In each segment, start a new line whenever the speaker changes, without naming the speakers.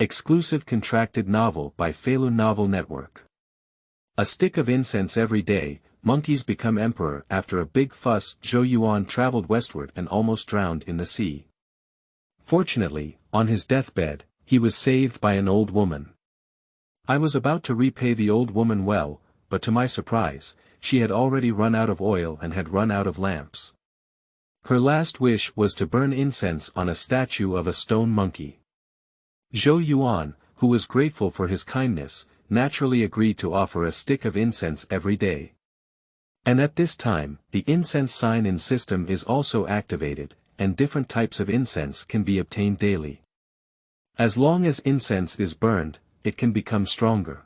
Exclusive contracted novel by Feilu Novel Network. A stick of incense every day, monkeys become emperor. After a big fuss, Zhou Yuan traveled westward and almost drowned in the sea. Fortunately, on his deathbed, he was saved by an old woman. I was about to repay the old woman well, but to my surprise, she had already run out of oil and had run out of lamps. Her last wish was to burn incense on a statue of a stone monkey. Zhou Yuan, who was grateful for his kindness, naturally agreed to offer a stick of incense every day. And at this time, the incense sign-in system is also activated, and different types of incense can be obtained daily. As long as incense is burned, it can become stronger.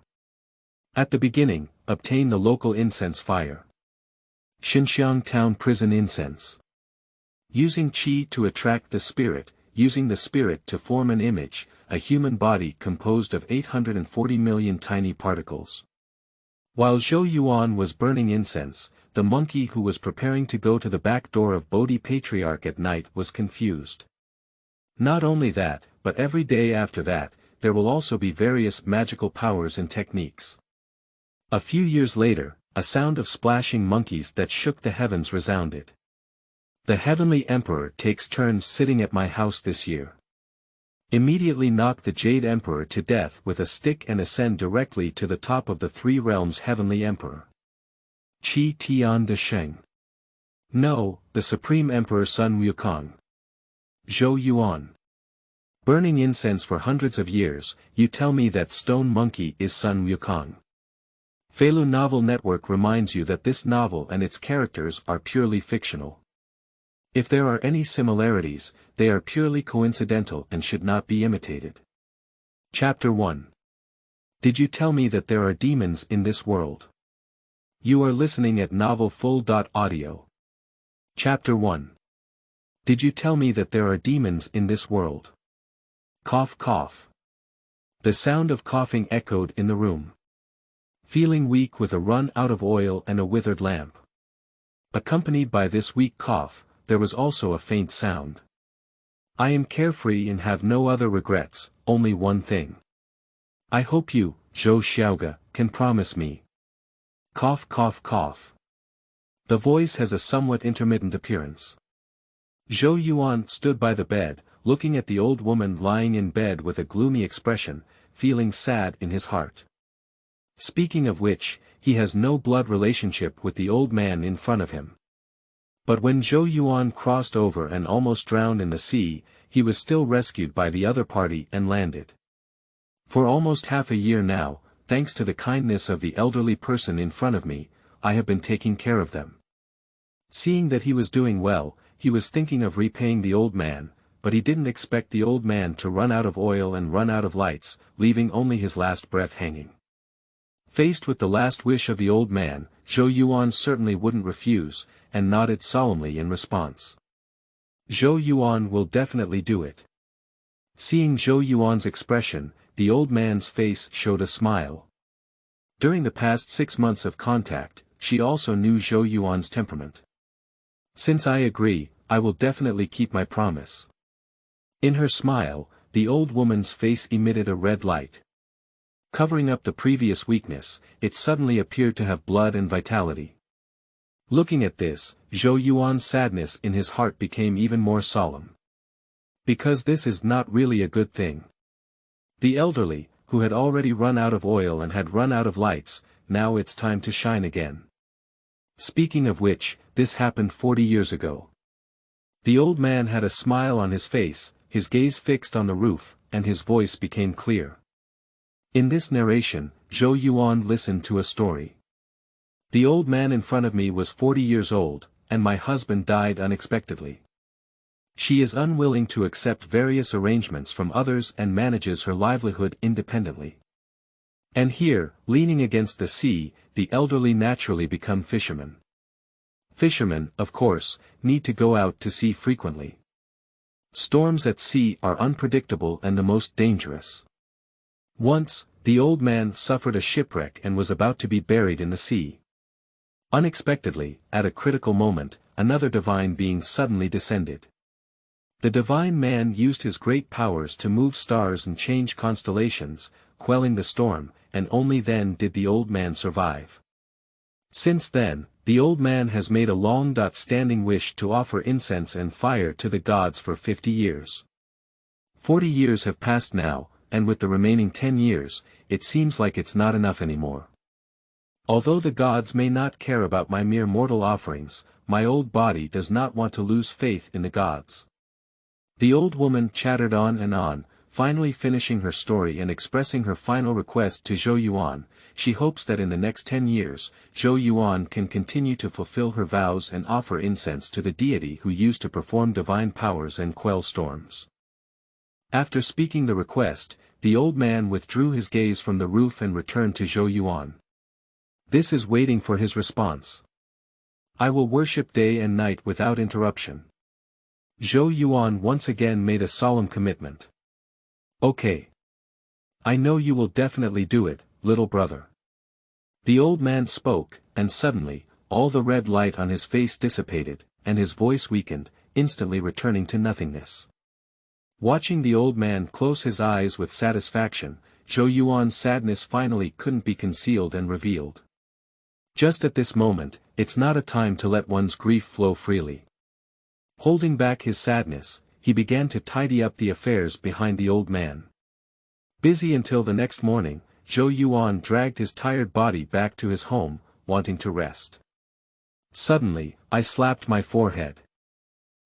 At the beginning, obtain the local incense fire. Shenxiang Town Prison Incense. Using qi to attract the spirit, using the spirit to form an image, a human body composed of 840 million tiny particles. While Zhou Yuan was burning incense, the monkey who was preparing to go to the back door of Bodhi Patriarch at night was confused. Not only that, but every day after that, there will also be various magical powers and techniques. A few years later, a sound of splashing monkeys that shook the heavens resounded. The heavenly emperor takes turns sitting at my house this year. Immediately knock the Jade Emperor to death with a stick and ascend directly to the top of the three realms heavenly emperor. Tian Da Sheng. No, the Supreme Emperor Sun Wukong. Zhou Yuan. Burning incense for hundreds of years, you tell me that stone monkey is Sun Wukong. Feilu Novel Network reminds you that this novel and its characters are purely fictional. If there are any similarities, they are purely coincidental and should not be imitated. Chapter 1. Did you tell me that there are demons in this world? You are listening at novelfull.audio. Chapter 1. Did you tell me that there are demons in this world? Cough cough. The sound of coughing echoed in the room. Feeling weak with a run out of oil and a withered lamp. Accompanied by this weak cough, there was also a faint sound. I am carefree and have no other regrets, only one thing. I hope you, Zhou Xiaoge, can promise me. Cough cough cough. The voice has a somewhat intermittent appearance. Zhou Yuan stood by the bed, looking at the old woman lying in bed with a gloomy expression, feeling sad in his heart. Speaking of which, he has no blood relationship with the old man in front of him. But when Zhou Yuan crossed over and almost drowned in the sea, he was still rescued by the other party and landed. For almost half a year now, thanks to the kindness of the elderly person in front of me, I have been taking care of them. Seeing that he was doing well, he was thinking of repaying the old man, but he didn't expect the old man to run out of oil and run out of lights, leaving only his last breath hanging. Faced with the last wish of the old man, Zhou Yuan certainly wouldn't refuse, and nodded solemnly in response. Zhou Yuan will definitely do it. Seeing Zhou Yuan's expression, the old man's face showed a smile. During the past 6 months of contact, she also knew Zhou Yuan's temperament. Since I agree, I will definitely keep my promise. In her smile, the old woman's face emitted a red light. Covering up the previous weakness, it suddenly appeared to have blood and vitality. Looking at this, Zhou Yuan's sadness in his heart became even more solemn. Because this is not really a good thing. The elderly, who had already run out of oil and had run out of lights, now it's time to shine again. Speaking of which, this happened 40 years ago. The old man had a smile on his face, his gaze fixed on the roof, and his voice became clear. In this narration, Zhou Yuan listened to a story. The old man in front of me was 40 years old, and my husband died unexpectedly. She is unwilling to accept various arrangements from others and manages her livelihood independently. And here, leaning against the sea, the elderly naturally become fishermen. Fishermen, of course, need to go out to sea frequently. Storms at sea are unpredictable and the most dangerous. Once, the old man suffered a shipwreck and was about to be buried in the sea. Unexpectedly, at a critical moment, another divine being suddenly descended. The divine man used his great powers to move stars and change constellations, quelling the storm, and only then did the old man survive. Since then, the old man has made a long-standing wish to offer incense and fire to the gods for 50 years. 40 years have passed now, and with the remaining 10 years, it seems like it's not enough anymore. Although the gods may not care about my mere mortal offerings, my old body does not want to lose faith in the gods. The old woman chattered on and on, finally finishing her story and expressing her final request to Zhou Yuan. She hopes that in the next 10 years, Zhou Yuan can continue to fulfill her vows and offer incense to the deity who used to perform divine powers and quell storms. After speaking the request, the old man withdrew his gaze from the roof and returned to Zhou Yuan. This is waiting for his response. I will worship day and night without interruption. Zhou Yuan once again made a solemn commitment. Okay. I know you will definitely do it, little brother. The old man spoke, and suddenly, all the red light on his face dissipated, and his voice weakened, instantly returning to nothingness. Watching the old man close his eyes with satisfaction, Zhou Yuan's sadness finally couldn't be concealed and revealed. Just at this moment, it's not a time to let one's grief flow freely. Holding back his sadness, he began to tidy up the affairs behind the old man. Busy until the next morning, Zhou Yuan dragged his tired body back to his home, wanting to rest. Suddenly, I slapped my forehead.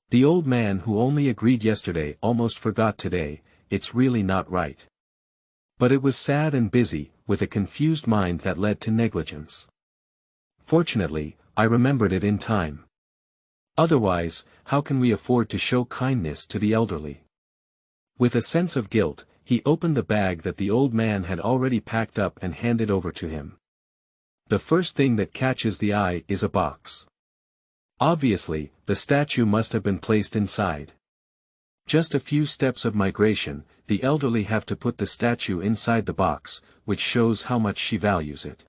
The old man who only agreed yesterday almost forgot today. It's really not right. But it was sad and busy, with a confused mind that led to negligence. Fortunately, I remembered it in time. Otherwise, how can we afford to show kindness to the elderly? With a sense of guilt, he opened the bag that the old man had already packed up and handed over to him. The first thing that catches the eye is a box. Obviously, the statue must have been placed inside. Just a few steps of migration, the elderly have to put the statue inside the box, which shows how much she values it.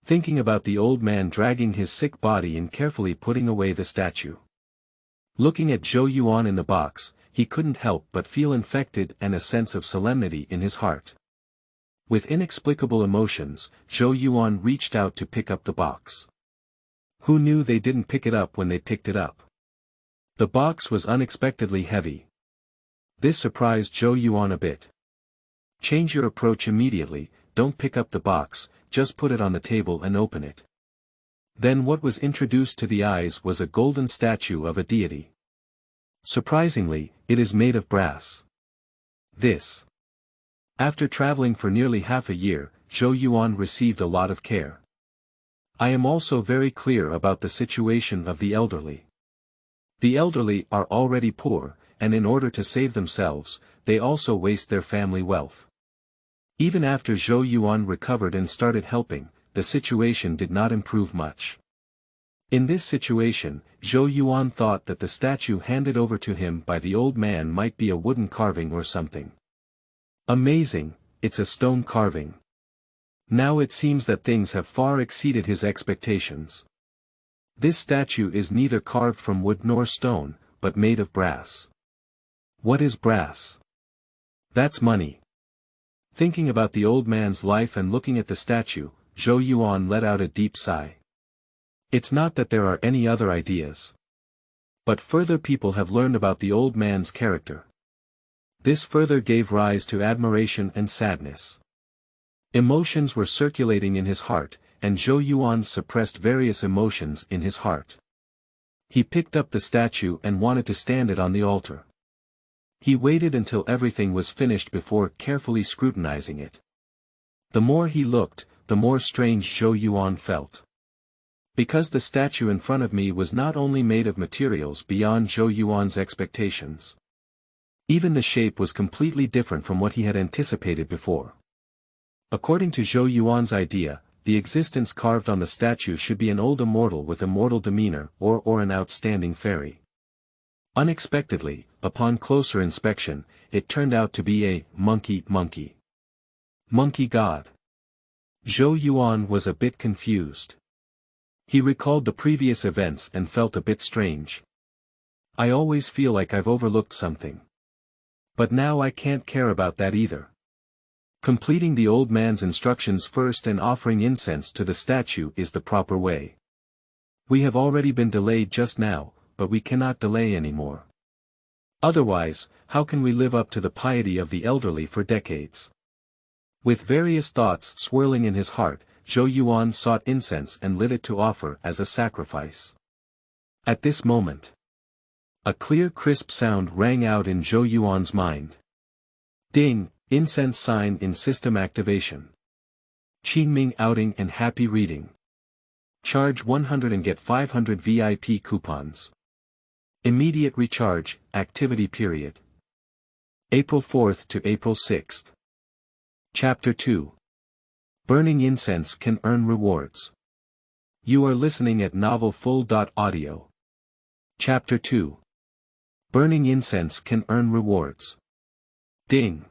Thinking about the old man dragging his sick body and carefully putting away the statue. Looking at Zhou Yuan in the box, he couldn't help but feel infected and a sense of solemnity in his heart. With inexplicable emotions, Zhou Yuan reached out to pick up the box. Who knew they didn't pick it up when they picked it up? The box was unexpectedly heavy. This surprised Zhou Yuan a bit. Change your approach immediately, don't pick up the box, just put it on the table and open it. Then what was introduced to the eyes was a golden statue of a deity. Surprisingly, it is made of brass. This. After traveling for nearly half a year, Zhou Yuan received a lot of care. I am also very clear about the situation of the elderly. The elderly are already poor, and in order to save themselves, they also waste their family wealth. Even after Zhou Yuan recovered and started helping, the situation did not improve much. In this situation, Zhou Yuan thought that the statue handed over to him by the old man might be a wooden carving or something. Amazing, it's a stone carving. Now it seems that things have far exceeded his expectations. This statue is neither carved from wood nor stone, but made of brass. What is brass? That's money. Thinking about the old man's life and looking at the statue, Zhou Yuan let out a deep sigh. It's not that there are any other ideas. But further people have learned about the old man's character. This further gave rise to admiration and sadness. Emotions were circulating in his heart, and Zhou Yuan suppressed various emotions in his heart. He picked up the statue and wanted to stand it on the altar. He waited until everything was finished before carefully scrutinizing it. The more he looked, the more strange Zhou Yuan felt. Because the statue in front of me was not only made of materials beyond Zhou Yuan's expectations. Even the shape was completely different from what he had anticipated before. According to Zhou Yuan's idea, the existence carved on the statue should be an old immortal with immortal demeanor or an outstanding fairy. Unexpectedly, upon closer inspection, it turned out to be a monkey god. Zhou Yuan was a bit confused. He recalled the previous events and felt a bit strange. I always feel like I've overlooked something. But now I can't care about that either. Completing the old man's instructions first and offering incense to the statue is the proper way. We have already been delayed just now, but we cannot delay anymore. Otherwise, how can we live up to the piety of the elderly for decades? With various thoughts swirling in his heart, Zhou Yuan sought incense and lit it to offer as a sacrifice. At this moment, a clear crisp sound rang out in Zhou Yuan's mind. Ding, incense sign in system activation. Qingming outing and happy reading. Charge 100 and get 500 VIP coupons. Immediate recharge, activity period. April 4th to April 6th. Chapter 2. Burning incense can earn rewards. You are listening at novelfull.audio. Chapter 2. Burning incense can earn rewards. Ding.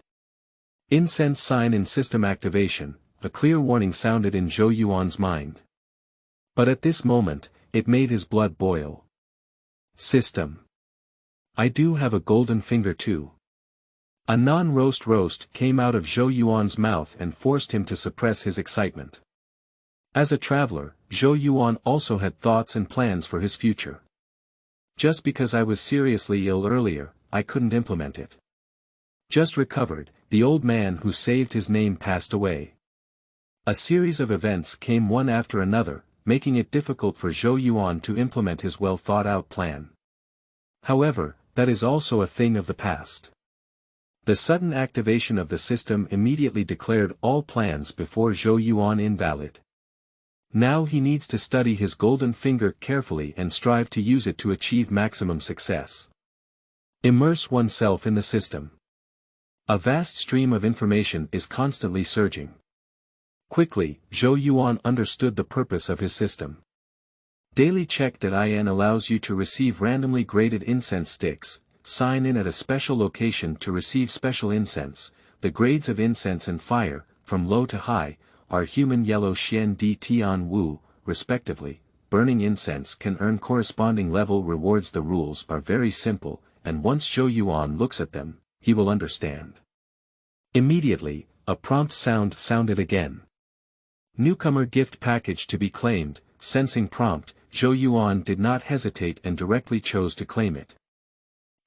Incense sign in system activation, a clear warning sounded in Zhou Yuan's mind. But at this moment, it made his blood boil. System. I do have a golden finger too. A non-roast came out of Zhou Yuan's mouth and forced him to suppress his excitement. As a traveler, Zhou Yuan also had thoughts and plans for his future. Just because I was seriously ill earlier, I couldn't implement it. Just recovered, the old man who saved his name passed away. A series of events came one after another, making it difficult for Zhou Yuan to implement his well-thought-out plan. However, that is also a thing of the past. The sudden activation of the system immediately declared all plans before Zhou Yuan invalid. Now he needs to study his golden finger carefully and strive to use it to achieve maximum success. Immerse oneself in the system. A vast stream of information is constantly surging. Quickly, Zhou Yuan understood the purpose of his system. Daily check.In allows you to receive randomly graded incense sticks. Sign in at a special location to receive special incense. The grades of incense and fire, from low to high, are human yellow Xian Di Tian Wu, respectively. Burning incense can earn corresponding level rewards. The rules are very simple, and once Zhou Yuan looks at them, he will understand. Immediately, a prompt sound sounded again. Newcomer gift package to be claimed. Sensing prompt, Zhou Yuan did not hesitate and directly chose to claim it.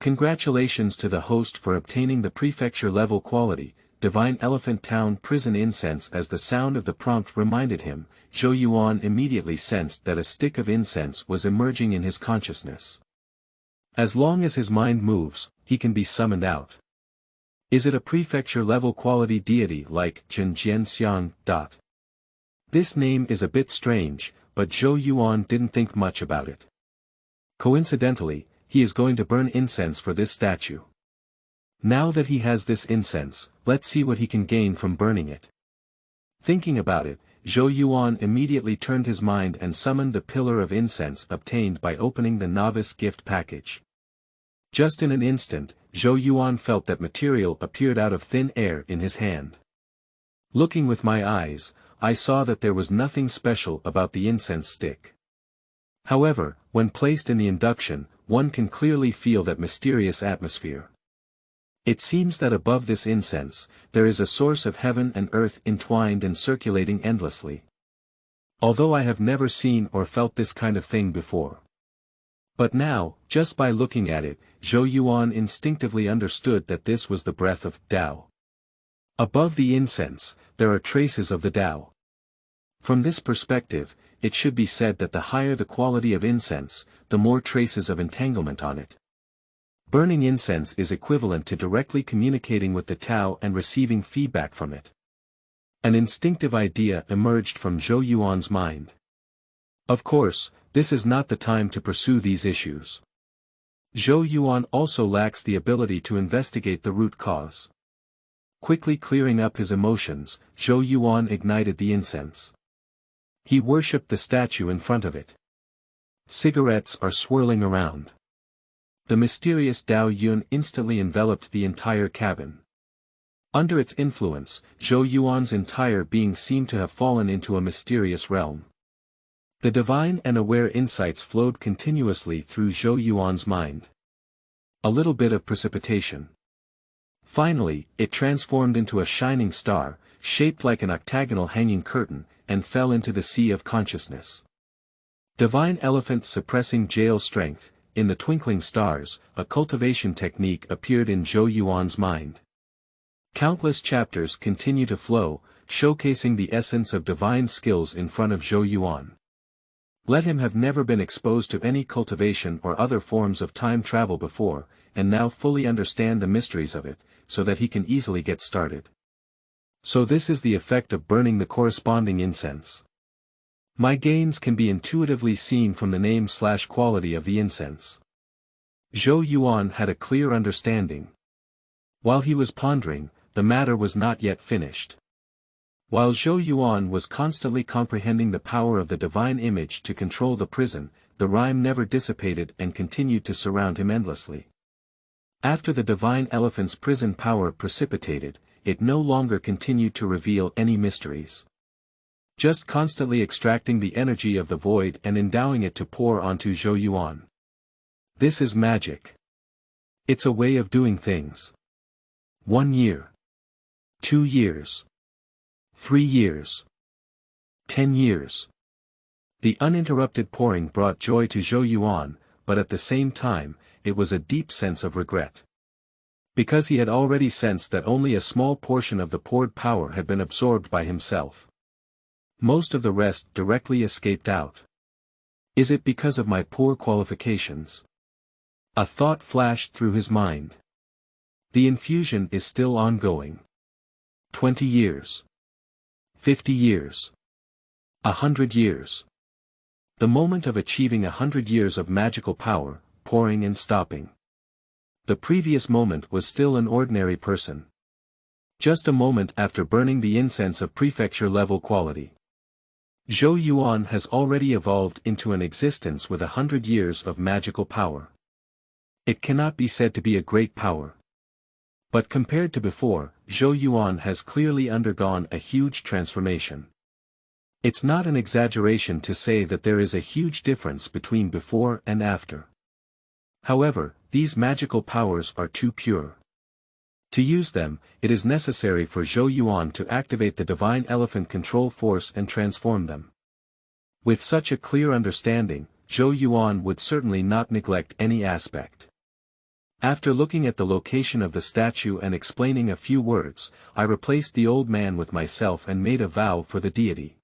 Congratulations to the host for obtaining the prefecture-level quality, Divine Elephant Town Prison Incense. As the sound of the prompt reminded him, Zhou Yuan immediately sensed that a stick of incense was emerging in his consciousness. As long as his mind moves, he can be summoned out. Is it a prefecture-level quality deity like Shenxiang.T? This name is a bit strange, but Zhou Yuan didn't think much about it. Coincidentally, he is going to burn incense for this statue. Now that he has this incense, let's see what he can gain from burning it. Thinking about it, Zhou Yuan immediately turned his mind and summoned the pillar of incense obtained by opening the novice gift package. Just in an instant, Zhou Yuan felt that material appeared out of thin air in his hand. Looking with my eyes, I saw that there was nothing special about the incense stick. However, when placed in the induction, one can clearly feel that mysterious atmosphere. It seems that above this incense, there is a source of heaven and earth entwined and circulating endlessly. Although I have never seen or felt this kind of thing before. But now, just by looking at it, Zhou Yuan instinctively understood that this was the breath of Tao. Above the incense, there are traces of the Tao. From this perspective, it should be said that the higher the quality of incense, the more traces of entanglement on it. Burning incense is equivalent to directly communicating with the Tao and receiving feedback from it. An instinctive idea emerged from Zhou Yuan's mind. Of course, this is not the time to pursue these issues. Zhou Yuan also lacks the ability to investigate the root cause. Quickly clearing up his emotions, Zhou Yuan ignited the incense. He worshipped the statue in front of it. Cigarettes are swirling around. The mysterious Dao Yun instantly enveloped the entire cabin. Under its influence, Zhou Yuan's entire being seemed to have fallen into a mysterious realm. The divine and aware insights flowed continuously through Zhou Yuan's mind. A little bit of precipitation. Finally, it transformed into a shining star, shaped like an octagonal hanging curtain, and fell into the sea of consciousness. Divine Elephant suppressing jail strength. In the twinkling stars, a cultivation technique appeared in Zhou Yuan's mind. Countless chapters continue to flow, showcasing the essence of divine skills in front of Zhou Yuan. Let him have never been exposed to any cultivation or other forms of time travel before, and now fully understand the mysteries of it, so that he can easily get started. So this is the effect of burning the corresponding incense. My gains can be intuitively seen from the name/quality of the incense. Zhou Yuan had a clear understanding. While he was pondering, the matter was not yet finished. While Zhou Yuan was constantly comprehending the power of the divine image to control the prison, the rhyme never dissipated and continued to surround him endlessly. After the divine elephant's prison power precipitated, it no longer continued to reveal any mysteries. Just constantly extracting the energy of the void and endowing it to pour onto Zhou Yuan. This is magic. It's a way of doing things. 1 year. 2 years. 3 years. 10 years. The uninterrupted pouring brought joy to Zhou Yuan, but at the same time, it was a deep sense of regret. Because he had already sensed that only a small portion of the poured power had been absorbed by himself. Most of the rest directly escaped out. Is it because of my poor qualifications? A thought flashed through his mind. The infusion is still ongoing. 20 years. 50 years. 100 years. The moment of achieving 100 years of magical power, pouring and stopping. The previous moment was still an ordinary person. Just a moment after burning the incense of prefecture-level quality. Zhou Yuan has already evolved into an existence with 100 years of magical power. It cannot be said to be a great power. But compared to before, Zhou Yuan has clearly undergone a huge transformation. It's not an exaggeration to say that there is a huge difference between before and after. However, these magical powers are too pure. To use them, it is necessary for Zhou Yuan to activate the divine elephant control force and transform them. With such a clear understanding, Zhou Yuan would certainly not neglect any aspect. After looking at the location of the statue and explaining a few words, I replaced the old man with myself and made a vow for the deity.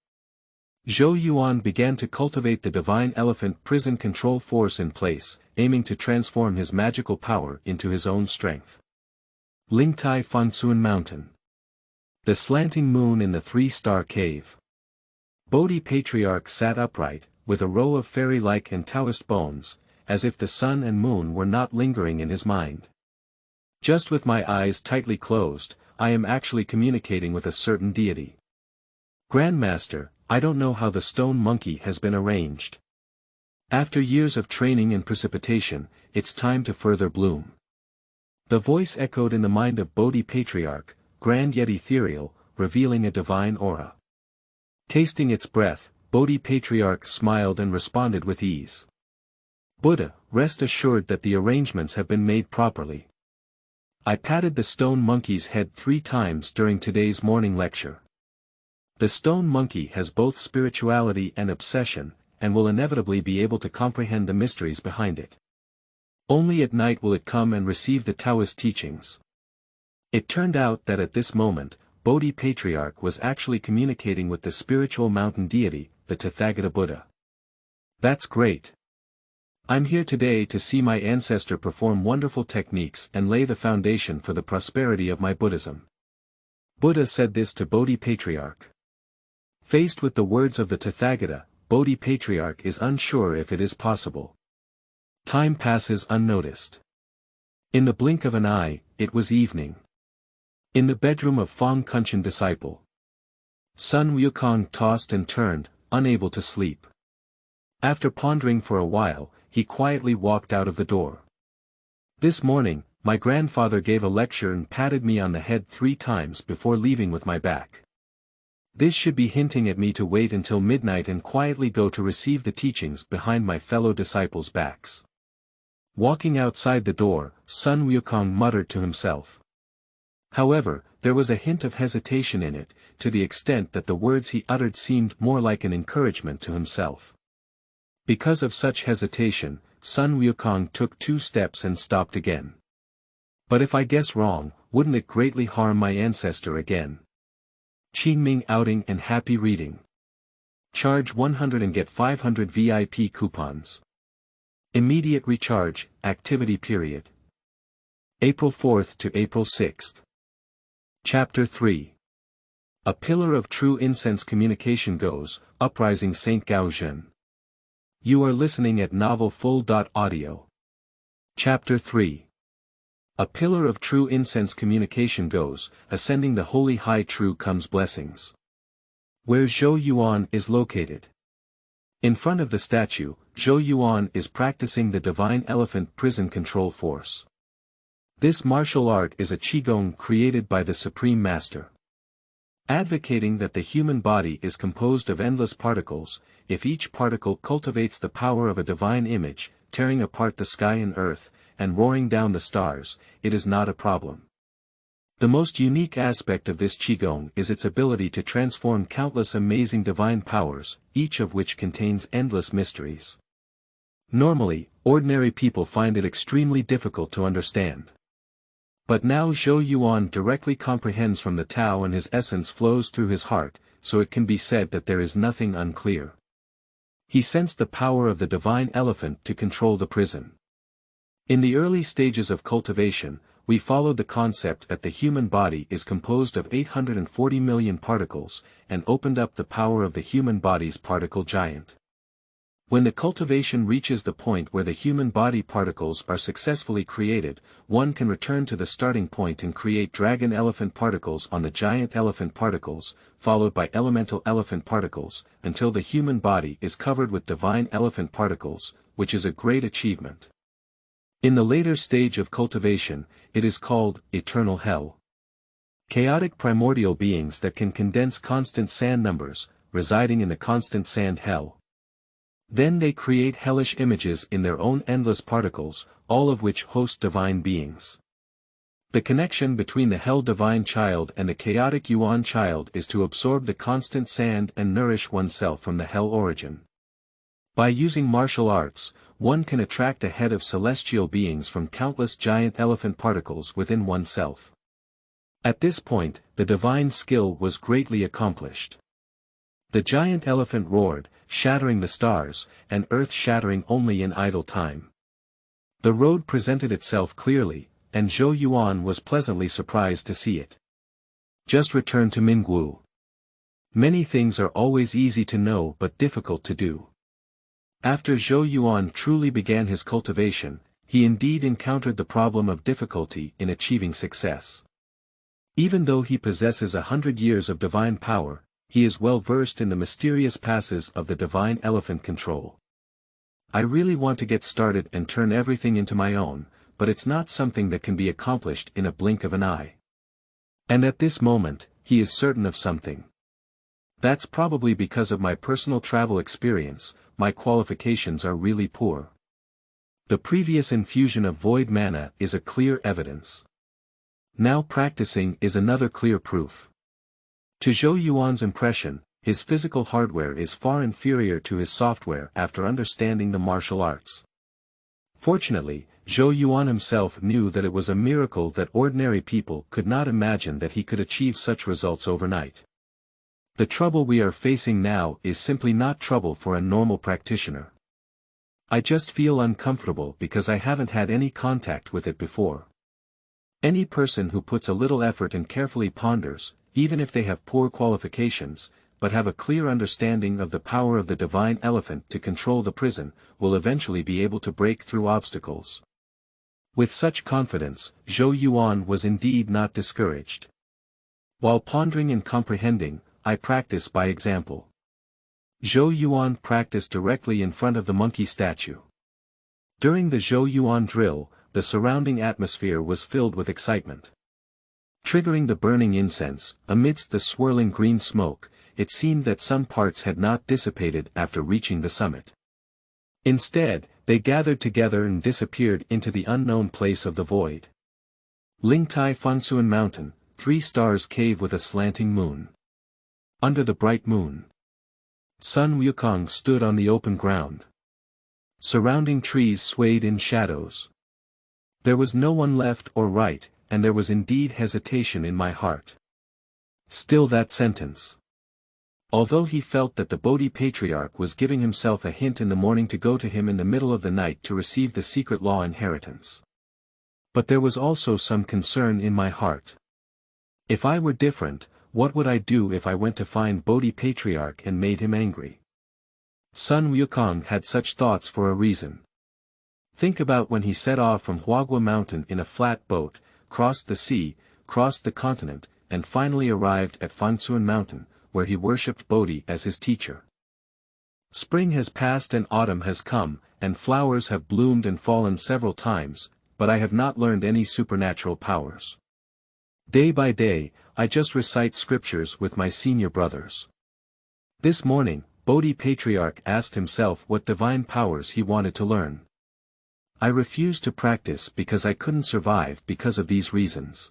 Zhou Yuan began to cultivate the divine elephant prison control force in place, aiming to transform his magical power into his own strength. Lingtai Fansuan Mountain. The slanting moon in the 3-star cave. Bodhi Patriarch sat upright, with a row of fairy-like and Taoist bones, as if the sun and moon were not lingering in his mind. Just with my eyes tightly closed, I am actually communicating with a certain deity. Grandmaster, I don't know how the stone monkey has been arranged. After years of training and precipitation, it's time to further bloom. The voice echoed in the mind of Bodhi Patriarch, grand yet ethereal, revealing a divine aura. Tasting its breath, Bodhi Patriarch smiled and responded with ease. Buddha, rest assured that the arrangements have been made properly. I patted the stone monkey's head 3 times during today's morning lecture. The stone monkey has both spirituality and obsession, and will inevitably be able to comprehend the mysteries behind it. Only at night will it come and receive the Taoist teachings. It turned out that at this moment, Bodhi Patriarch was actually communicating with the spiritual mountain deity, the Tathagata Buddha. That's great. I'm here today to see my ancestor perform wonderful techniques and lay the foundation for the prosperity of my Buddhism. Buddha said this to Bodhi Patriarch. Faced with the words of the Tathagata, Bodhi Patriarch is unsure if it is possible. Time passes unnoticed. In the blink of an eye, it was evening. In the bedroom of Fang Kunshan disciple. Sun Wukong tossed and turned, unable to sleep. After pondering for a while, he quietly walked out of the door. This morning, my grandfather gave a lecture and patted me on the head 3 times before leaving with my back. This should be hinting at me to wait until midnight and quietly go to receive the teachings behind my fellow disciples' backs. Walking outside the door, Sun Wukong muttered to himself. However, there was a hint of hesitation in it, to the extent that the words he uttered seemed more like an encouragement to himself. Because of such hesitation, Sun Wukong took 2 steps and stopped again. But if I guess wrong, wouldn't it greatly harm my ancestor again? Qingming outing and happy reading. Charge 100 and get 500 VIP coupons. Immediate recharge, activity period. April 4th to April 6th. Chapter 3. A pillar of true incense communication goes, Uprising St. Gao Zhen. You are listening at novelfull.audio. Chapter 3. A pillar of true incense communication goes, ascending the holy high true comes blessings. Where Zhou Yuan is located. In front of the statue, Zhou Yuan is practicing the divine elephant prison control force. This martial art is a qigong created by the Supreme Master. Advocating that the human body is composed of endless particles, if each particle cultivates the power of a divine image, tearing apart the sky and earth, and roaring down the stars, it is not a problem. The most unique aspect of this qigong is its ability to transform countless amazing divine powers, each of which contains endless mysteries. Normally, ordinary people find it extremely difficult to understand. But now Zhou Yuan directly comprehends from the Tao and his essence flows through his heart, so it can be said that there is nothing unclear. He sensed the power of the divine elephant to control the prison. In the early stages of cultivation, we followed the concept that the human body is composed of 840 million particles, and opened up the power of the human body's particle giant. When the cultivation reaches the point where the human body particles are successfully created, one can return to the starting point and create dragon elephant particles on the giant elephant particles, followed by elemental elephant particles, until the human body is covered with divine elephant particles, which is a great achievement. In the later stage of cultivation, it is called eternal hell. Chaotic primordial beings that can condense constant sand numbers, residing in the constant sand hell. Then they create hellish images in their own endless particles, all of which host divine beings. The connection between the hell divine child and the chaotic Yuan child is to absorb the constant sand and nourish oneself from the hell origin. By using martial arts, one can attract a head of celestial beings from countless giant elephant particles within oneself. At this point, the divine skill was greatly accomplished. The giant elephant roared, shattering the stars, and earth shattering only in idle time. The road presented itself clearly, and Zhou Yuan was pleasantly surprised to see it. Just return to Mingwu. Many things are always easy to know but difficult to do. After Zhou Yuan truly began his cultivation, he indeed encountered the problem of difficulty in achieving success. Even though he possesses 100 years of divine power, he is well versed in the mysterious passes of the divine elephant control. I really want to get started and turn everything into my own, but it's not something that can be accomplished in a blink of an eye. And at this moment, he is certain of something. That's probably because of my personal travel experience, my qualifications are really poor. The previous infusion of void mana is a clear evidence. Now practicing is another clear proof. To Zhou Yuan's impression, his physical hardware is far inferior to his software after understanding the martial arts. Fortunately, Zhou Yuan himself knew that it was a miracle that ordinary people could not imagine that he could achieve such results overnight. The trouble we are facing now is simply not trouble for a normal practitioner. I just feel uncomfortable because I haven't had any contact with it before. Any person who puts a little effort and carefully ponders, even if they have poor qualifications, but have a clear understanding of the power of the divine elephant to control the prison, will eventually be able to break through obstacles. With such confidence, Zhou Yuan was indeed not discouraged. While pondering and comprehending, I practice by example. Zhou Yuan practiced directly in front of the monkey statue. During the Zhou Yuan drill, the surrounding atmosphere was filled with excitement. Triggering the burning incense, amidst the swirling green smoke, it seemed that some parts had not dissipated after reaching the summit. Instead, They gathered together and disappeared into the unknown place of the void. Lingtai Fansuan Mountain, 3 stars cave with a slanting moon. Under the bright moon, Sun Wukong stood on the open ground. Surrounding trees swayed in shadows. There was no one left or right, and there was indeed hesitation in my heart. Still that sentence. Although he felt that the Bodhi Patriarch was giving himself a hint in the morning to go to him in the middle of the night to receive the secret law inheritance. But there was also some concern in my heart. If I were different, what would I do if I went to find Bodhi Patriarch and made him angry? Sun Wukong had such thoughts for a reason. Think about when he set off from Huagua Mountain in a flat boat, crossed the sea, crossed the continent, and finally arrived at Fansuan Mountain, where he worshipped Bodhi as his teacher. Spring has passed and autumn has come, and flowers have bloomed and fallen several times, but I have not learned any supernatural powers. Day by day, I just recite scriptures with my senior brothers. This morning, Bodhi Patriarch asked himself what divine powers he wanted to learn. I refused to practice because I couldn't survive because of these reasons.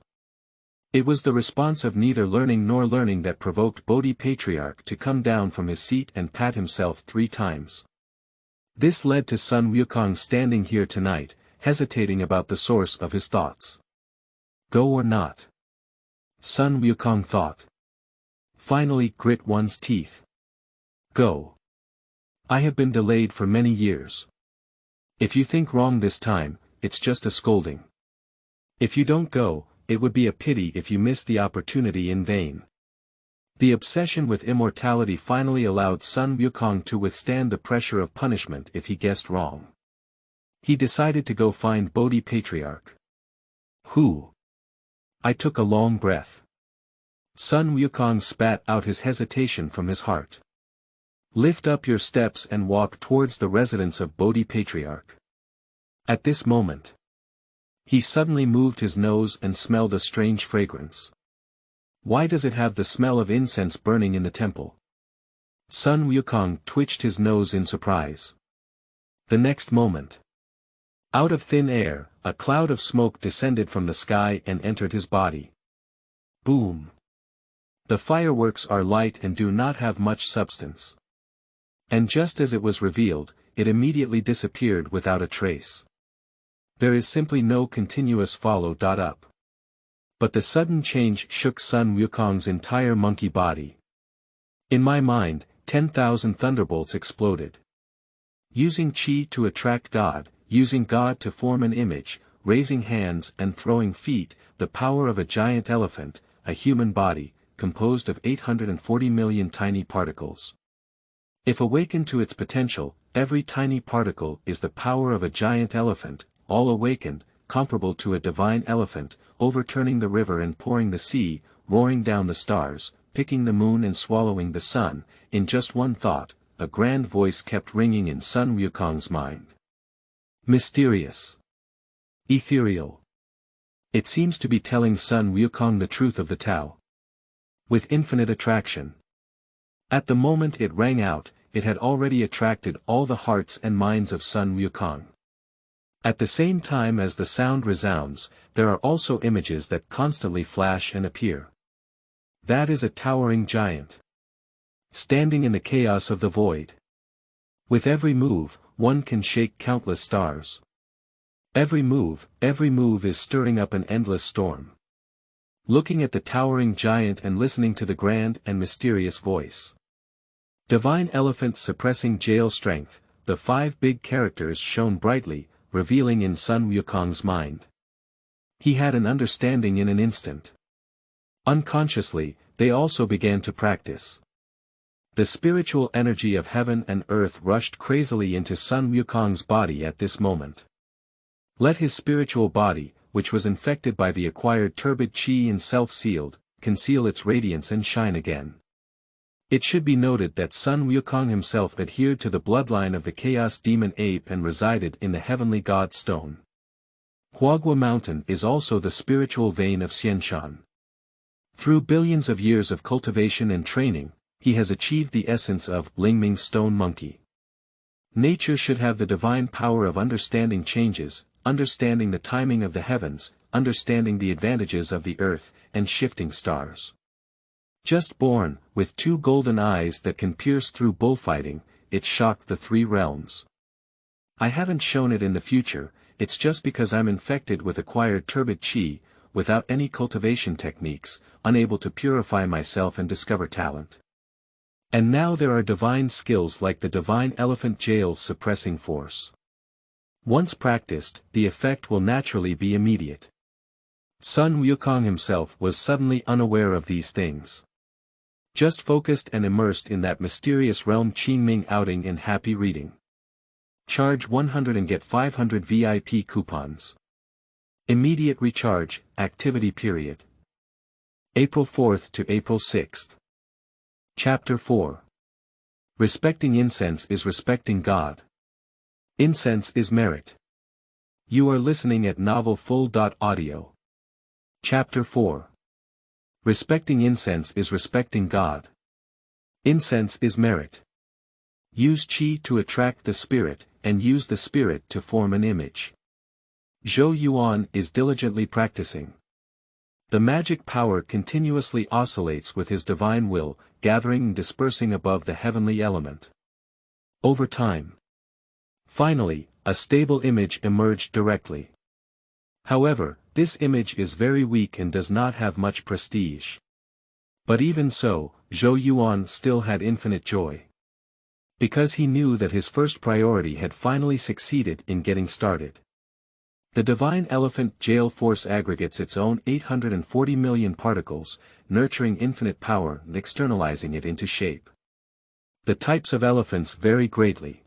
It was the response of neither learning nor learning that provoked Bodhi Patriarch to come down from his seat and pat himself 3 times. This led to Sun Wukong standing here tonight, hesitating about the source of his thoughts. Go or not? Sun Wukong thought. Finally grit one's teeth. Go. I have been delayed for many years. If you think wrong this time, it's just a scolding. If you don't go, it would be a pity if you missed the opportunity in vain. The obsession with immortality finally allowed Sun Wukong to withstand the pressure of punishment if he guessed wrong. He decided to go find Bodhi Patriarch. Who? I took a long breath. Sun Wukong spat out his hesitation from his heart. Lift up your steps and walk towards the residence of Bodhi Patriarch. At this moment, he suddenly moved his nose and smelled a strange fragrance. Why does it have the smell of incense burning in the temple? Sun Wukong twitched his nose in surprise. The next moment, out of thin air, a cloud of smoke descended from the sky and entered his body. Boom! The fireworks are light and do not have much substance. And just as it was revealed, it immediately disappeared without a trace. There is simply no continuous follow-up. But the sudden change shook Sun Wukong's entire monkey body. In my mind, 10,000 thunderbolts exploded. Using chi to attract God, using God to form an image, raising hands and throwing feet, the power of a giant elephant, a human body, composed of 840 million tiny particles. If awakened to its potential, every tiny particle is the power of a giant elephant, all awakened, comparable to a divine elephant, overturning the river and pouring the sea, roaring down the stars, picking the moon and swallowing the sun. In just one thought, a grand voice kept ringing in Sun Wukong's mind. Mysterious. Ethereal. It seems to be telling Sun Wukong the truth of the Tao. With infinite attraction. At the moment it rang out, it had already attracted all the hearts and minds of Sun Wukong. At the same time as the sound resounds, there are also images that constantly flash and appear. That is a towering giant. Standing in the chaos of the void. With every move, one can shake countless stars. Every move is stirring up an endless storm. Looking at the towering giant and listening to the grand and mysterious voice. Divine elephant suppressing jail strength, the 5 big characters shone brightly, revealing in Sun Wukong's mind. He had an understanding in an instant. Unconsciously, they also began to practice. The spiritual energy of heaven and earth rushed crazily into Sun Wukong's body at this moment. Let his spiritual body, which was infected by the acquired turbid chi and self-sealed, conceal its radiance and shine again. It should be noted that Sun Wukong himself adhered to the bloodline of the chaos demon ape and resided in the heavenly god stone. Huagua Mountain is also the spiritual vein of Shenxiang. Through billions of years of cultivation and training, he has achieved the essence of Lingming Stone Monkey. Nature should have the divine power of understanding changes, understanding the timing of the heavens, understanding the advantages of the earth, and shifting stars. Just born, with 2 golden eyes that can pierce through bullfighting, it shocked the 3 realms. I haven't shown it in the future, it's just because I'm infected with acquired turbid chi, without any cultivation techniques, unable to purify myself and discover talent. And now there are divine skills like the divine elephant jail suppressing force. Once practiced, the effect will naturally be immediate. Sun Wukong himself was suddenly unaware of these things. Just focused and immersed in that mysterious realm. Qingming outing in happy reading. Charge 100 and get 500 VIP coupons. Immediate recharge, activity period. April 4th to April 6th. Chapter 4. Respecting incense is respecting God. Incense is merit. You are listening at novelfull.audio. Chapter 4. Respecting incense is respecting God. Incense is merit. Use qi to attract the spirit, and use the spirit to form an image. Zhou Yuan is diligently practicing. The magic power continuously oscillates with his divine will, gathering and dispersing above the heavenly element. Over time. Finally, a stable image emerged directly. However, this image is very weak and does not have much prestige. But even so, Zhou Yuan still had infinite joy. Because he knew that his first priority had finally succeeded in getting started. The divine elephant jail force aggregates its own 840 million particles, nurturing infinite power and externalizing it into shape. The types of elephants vary greatly.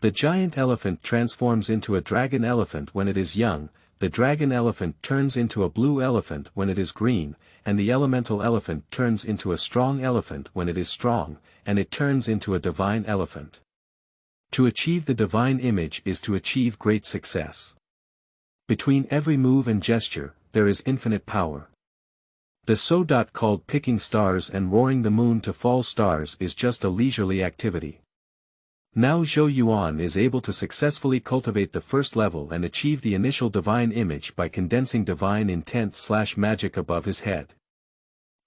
The giant elephant transforms into a dragon elephant when it is young, the dragon elephant turns into a blue elephant when it is green, and the elemental elephant turns into a strong elephant when it is strong, and it turns into a divine elephant. To achieve the divine image is to achieve great success. Between every move and gesture, there is infinite power. The so-dot called picking stars and roaring the moon to fall stars is just a leisurely activity. Now Zhou Yuan is able to successfully cultivate the first level and achieve the initial divine image by condensing divine intent/magic above his head.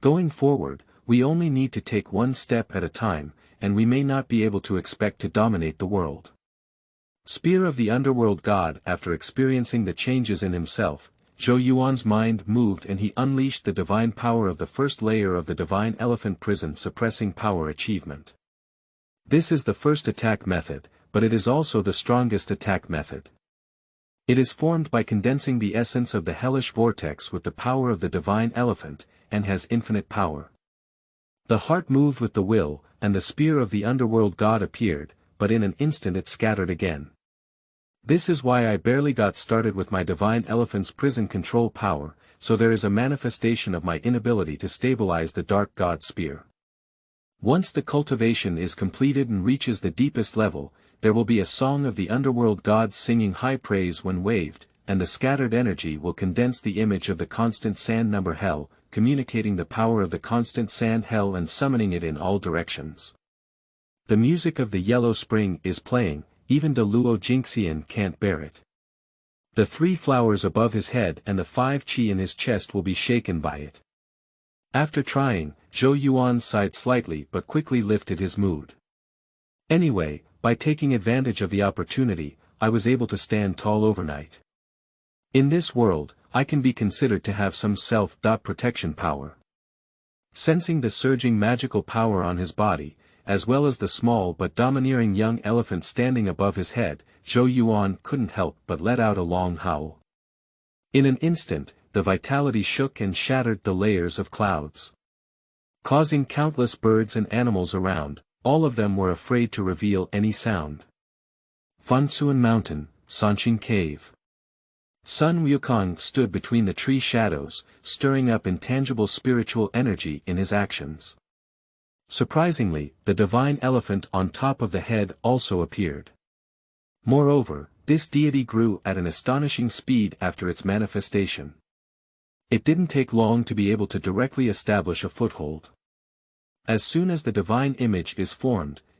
Going forward, we only need to take one step at a time, and we may not be able to expect to dominate the world. Spear of the Underworld God. After experiencing the changes in himself, Zhou Yuan's mind moved and he unleashed the divine power of the first layer of the divine elephant prison suppressing power achievement. This is the first attack method, but it is also the strongest attack method. It is formed by condensing the essence of the hellish vortex with the power of the divine elephant, and has infinite power. The heart moved with the will, and the spear of the underworld god appeared, but in an instant it scattered again. This is why I barely got started with my divine elephant's prison control power, so there is a manifestation of my inability to stabilize the dark god spear. Once the cultivation is completed and reaches the deepest level, there will be a song of the underworld gods singing high praise when waved, and the scattered energy will condense the image of the constant sand number hell, communicating the power of the constant sand hell and summoning it in all directions. The music of the yellow spring is playing, even the Luo Jingxian can't bear it. The 3 flowers above his head and the 5 qi in his chest will be shaken by it. After trying, Zhou Yuan sighed slightly but quickly lifted his mood. Anyway, by taking advantage of the opportunity, I was able to stand tall overnight. In this world, I can be considered to have some self-protection power. Sensing the surging magical power on his body, as well as the small but domineering young elephant standing above his head, Zhou Yuan couldn't help but let out a long howl. In an instant, the vitality shook and shattered the layers of clouds. Causing countless birds and animals around, all of them were afraid to reveal any sound. Fansuan Mountain, Sanqing Cave. Sun Wukong stood between the tree shadows, stirring up intangible spiritual energy in his actions. Surprisingly, the divine elephant on top of the head also appeared. Moreover, this deity grew at an astonishing speed after its manifestation. It didn't take long to be able to directly establish a foothold. As soon as the divine image is formed,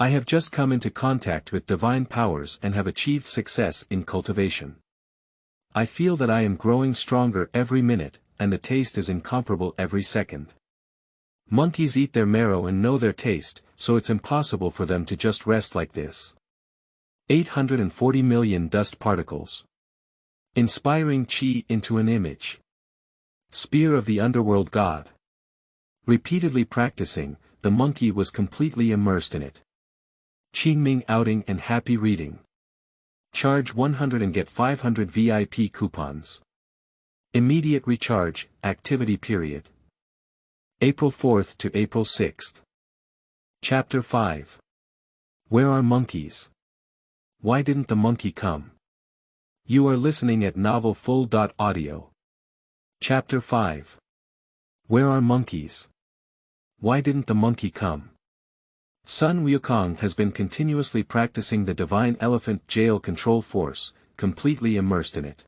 I have just come into contact with divine powers and have achieved success in cultivation. I feel that I am growing stronger every minute, and the taste is incomparable every second. Monkeys eat their marrow and know their taste, so it's impossible for them to just rest like this. 840 million dust particles. Inspiring chi into an image. Spear of the underworld god. Repeatedly practicing, the monkey was completely immersed in it. Qingming outing and happy reading. Charge 100 and get 500 VIP coupons. Immediate recharge, activity period. April 4th to April 6th. Chapter 5. Where are monkeys? Why didn't the monkey come? You are listening at novelfull.audio. Chapter 5. Where are monkeys? Why didn't the monkey come? Sun Wukong has been continuously practicing the divine elephant jail control force, completely immersed in it.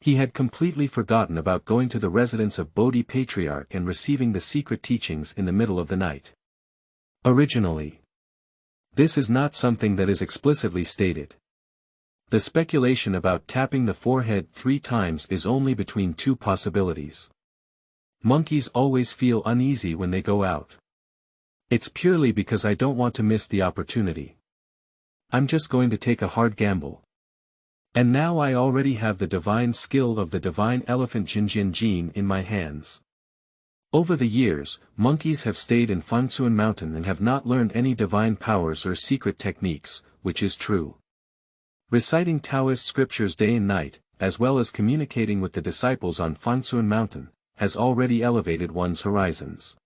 He had completely forgotten about going to the residence of Bodhi Patriarch and receiving the secret teachings in the middle of the night. Originally, this is not something that is explicitly stated. The speculation about tapping the forehead 3 times is only between 2 possibilities. Monkeys always feel uneasy when they go out. It's purely because I don't want to miss the opportunity. I'm just going to take a hard gamble. And now I already have the divine skill of the divine elephant Jin in my hands. Over the years, monkeys have stayed in Fangsuan Mountain and have not learned any divine powers or secret techniques, which is true. Reciting Taoist scriptures day and night, as well as communicating with the disciples on Fangsuan Mountain, has already elevated one's horizons.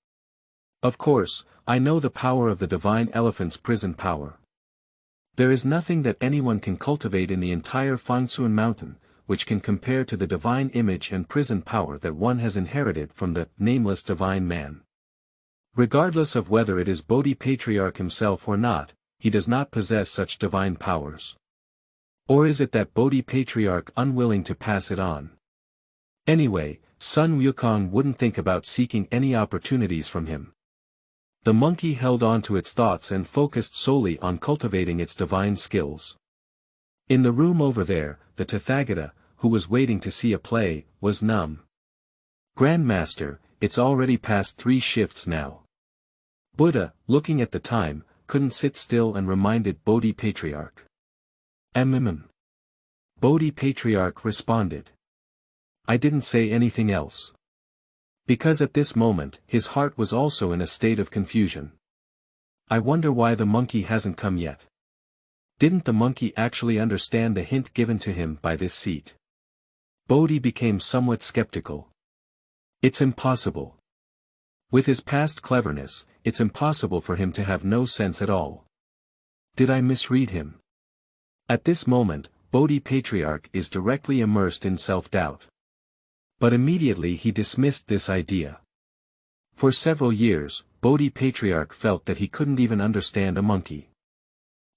Of course, I know the power of the divine elephant's prison power. There is nothing that anyone can cultivate in the entire Fangsuan Mountain, which can compare to the divine image and prison power that one has inherited from the nameless divine man. Regardless of whether it is Bodhi Patriarch himself or not, he does not possess such divine powers. Or is it that Bodhi Patriarch unwilling to pass it on? Anyway, Sun Wukong wouldn't think about seeking any opportunities from him. The monkey held on to its thoughts and focused solely on cultivating its divine skills. In the room over there, the Tathagata, who was waiting to see a play, was numb. Grandmaster, it's already past 3 shifts now. Buddha, looking at the time, couldn't sit still and reminded Bodhi Patriarch. Bodhi Patriarch responded. I didn't say anything else. Because at this moment, his heart was also in a state of confusion. I wonder why the monkey hasn't come yet. Didn't the monkey actually understand the hint given to him by this seat? Bodhi became somewhat skeptical. It's impossible. With his past cleverness, it's impossible for him to have no sense at all. Did I misread him? At this moment, Bodhi Patriarch is directly immersed in self-doubt. But immediately he dismissed this idea. For several years, Bodhi Patriarch felt that he couldn't even understand a monkey.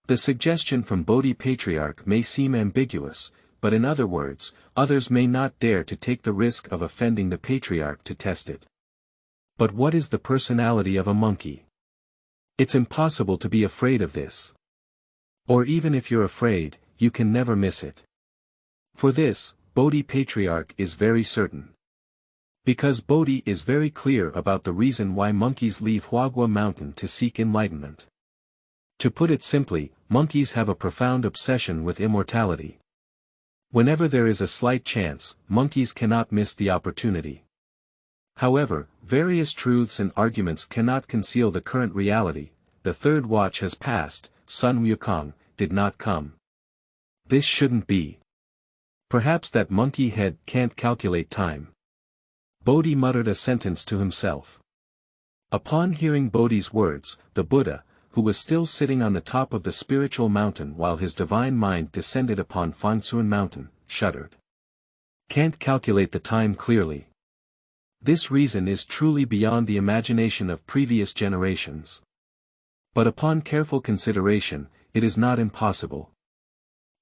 The suggestion from Bodhi Patriarch may seem ambiguous, but in other words, others may not dare to take the risk of offending the Patriarch to test it. But what is the personality of a monkey? It's impossible to be afraid of this. Or even if you're afraid, you can never miss it. For this, Bodhi Patriarch is very certain. Because Bodhi is very clear about the reason why monkeys leave Huagua Mountain to seek enlightenment. To put it simply, monkeys have a profound obsession with immortality. Whenever there is a slight chance, monkeys cannot miss the opportunity. However, various truths and arguments cannot conceal the current reality. The 3rd watch has passed, Sun Wukong did not come. This shouldn't be. Perhaps that monkey head can't calculate time. Bodhi muttered a sentence to himself. Upon hearing Bodhi's words, the Buddha, who was still sitting on the top of the spiritual mountain while his divine mind descended upon Fangsuan Mountain, shuddered. Can't calculate the time clearly. This reason is truly beyond the imagination of previous generations. But upon careful consideration, it is not impossible.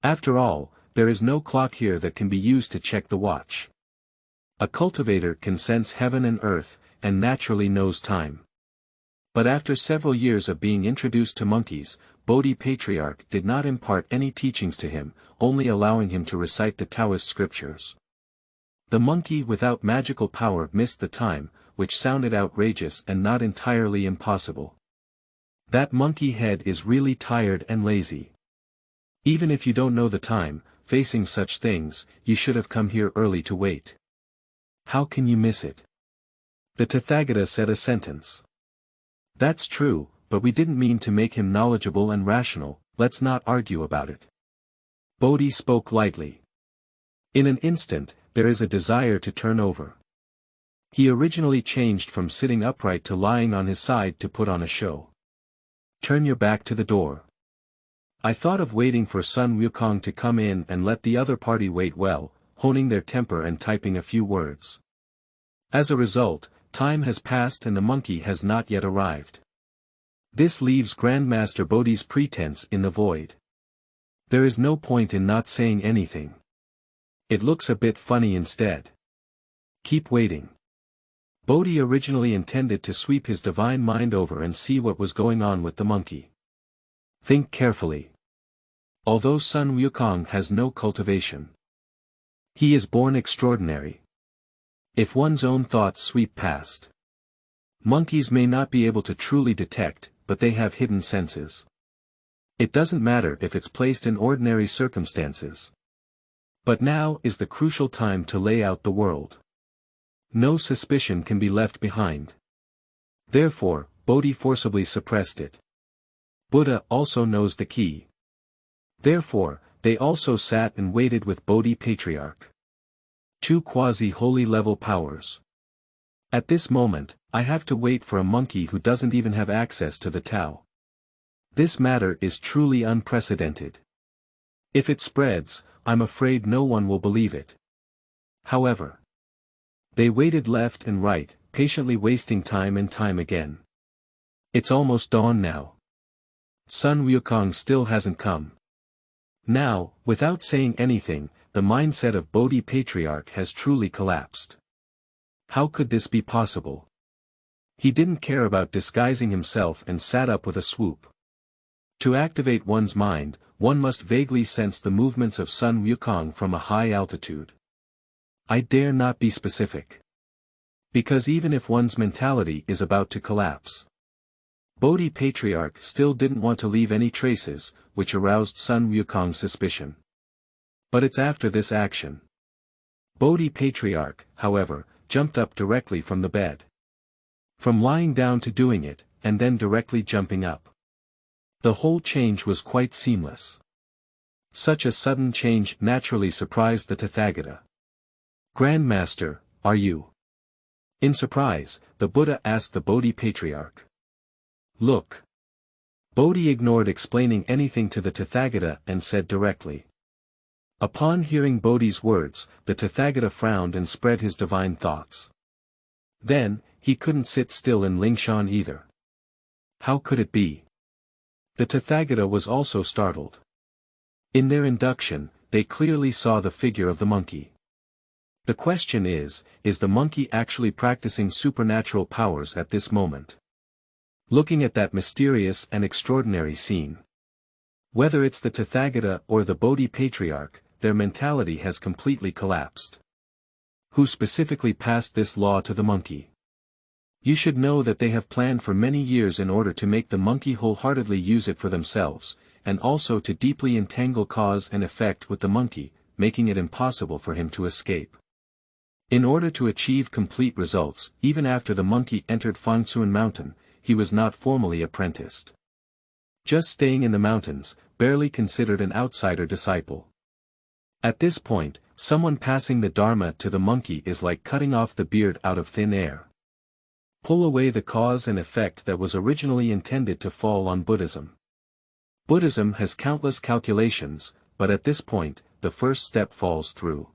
After all, there is no clock here that can be used to check the watch. A cultivator can sense heaven and earth, and naturally knows time. But after several years of being introduced to monkeys, Bodhi Patriarch did not impart any teachings to him, only allowing him to recite the Taoist scriptures. The monkey without magical power missed the time, which sounded outrageous and not entirely impossible. That monkey head is really tired and lazy. Even if you don't know the time, facing such things, you should have come here early to wait. How can you miss it? The Tathagata said a sentence. That's true, but we didn't mean to make him knowledgeable and rational, let's not argue about it. Bodhi spoke lightly. In an instant, there is a desire to turn over. He originally changed from sitting upright to lying on his side to put on a show. Turn your back to the door. I thought of waiting for Sun Wukong to come in and let the other party wait well, honing their temper and typing a few words. As a result, time has passed and the monkey has not yet arrived. This leaves Grandmaster Bodhi's pretense in the void. There is no point in not saying anything. It looks a bit funny instead. Keep waiting. Bodhi originally intended to sweep his divine mind over and see what was going on with the monkey. Think carefully. Although Sun Wukong has no cultivation, he is born extraordinary. If one's own thoughts sweep past, monkeys may not be able to truly detect, but they have hidden senses. It doesn't matter if it's placed in ordinary circumstances. But now is the crucial time to lay out the world. No suspicion can be left behind. Therefore, Bodhi forcibly suppressed it. Buddha also knows the key. Therefore, they also sat and waited with Bodhi Patriarch. Two quasi-holy level powers. At this moment, I have to wait for a monkey who doesn't even have access to the Tao. This matter is truly unprecedented. If it spreads, I'm afraid no one will believe it. However, they waited left and right, patiently wasting time and time again. It's almost dawn now. Sun Wukong still hasn't come. Now, without saying anything, the mindset of Bodhi Patriarch has truly collapsed. How could this be possible? He didn't care about disguising himself and sat up with a swoop. To activate one's mind, one must vaguely sense the movements of Sun Wukong from a high altitude. I dare not be specific. Because even if one's mentality is about to collapse, Bodhi Patriarch still didn't want to leave any traces, which aroused Sun Wukong's suspicion. But it's after this action. Bodhi Patriarch, however, jumped up directly from the bed. From lying down to doing it, and then directly jumping up. The whole change was quite seamless. Such a sudden change naturally surprised the Tathagata. Grandmaster, are you? In surprise, the Buddha asked the Bodhi Patriarch. Look. Bodhi ignored explaining anything to the Tathagata and said directly. Upon hearing Bodhi's words, the Tathagata frowned and spread his divine thoughts. Then, he couldn't sit still in Lingshan either. How could it be? The Tathagata was also startled. In their induction, they clearly saw the figure of the monkey. The question is the monkey actually practicing supernatural powers at this moment? Looking at that mysterious and extraordinary scene. Whether it's the Tathagata or the Bodhi Patriarch, their mentality has completely collapsed. Who specifically passed this law to the monkey? You should know that they have planned for many years in order to make the monkey wholeheartedly use it for themselves, and also to deeply entangle cause and effect with the monkey, making it impossible for him to escape. In order to achieve complete results, even after the monkey entered Fangsuan Mountain, he was not formally apprenticed. Just staying in the mountains, barely considered an outsider disciple. At this point, someone passing the Dharma to the monkey is like cutting off the beard out of thin air. Pull away the cause and effect that was originally intended to fall on Buddhism. Buddhism has countless calculations, but at this point, the first step falls through.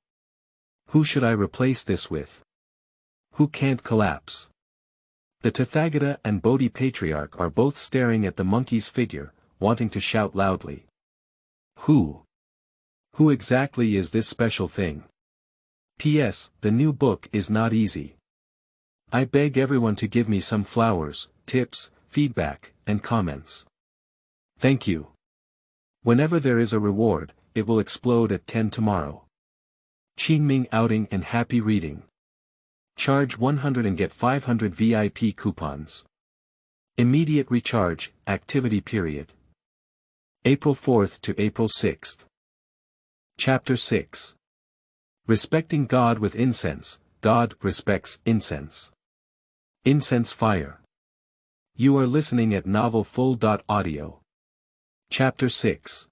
Who should I replace this with? Who can't collapse? The Tathagata and Bodhi Patriarch are both staring at the monkey's figure, wanting to shout loudly. Who? Who exactly is this special thing? P.S. The new book is not easy. I beg everyone to give me some flowers, tips, feedback, and comments. Thank you. Whenever there is a reward, it will explode at 10 tomorrow. Qingming outing and happy reading. Charge 100 and get 500 VIP coupons. Immediate recharge, activity period. April 4th to April 6th. Chapter 6. Respecting God with incense. God respects incense. Incense fire. You are listening at novelfull.audio. Chapter 6.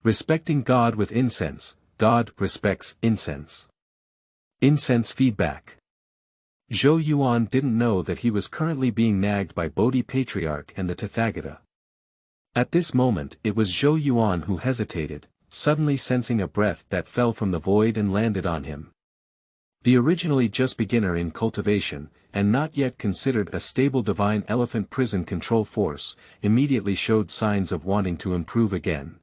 Respecting God with incense. God respects incense. Incense feedback. Zhou Yuan didn't know that he was currently being nagged by Bodhi Patriarch and the Tathagata. At this moment it was Zhou Yuan who hesitated, suddenly sensing a breath that fell from the void and landed on him. The originally just beginner in cultivation, and not yet considered a stable divine elephant prison control force, immediately showed signs of wanting to improve again.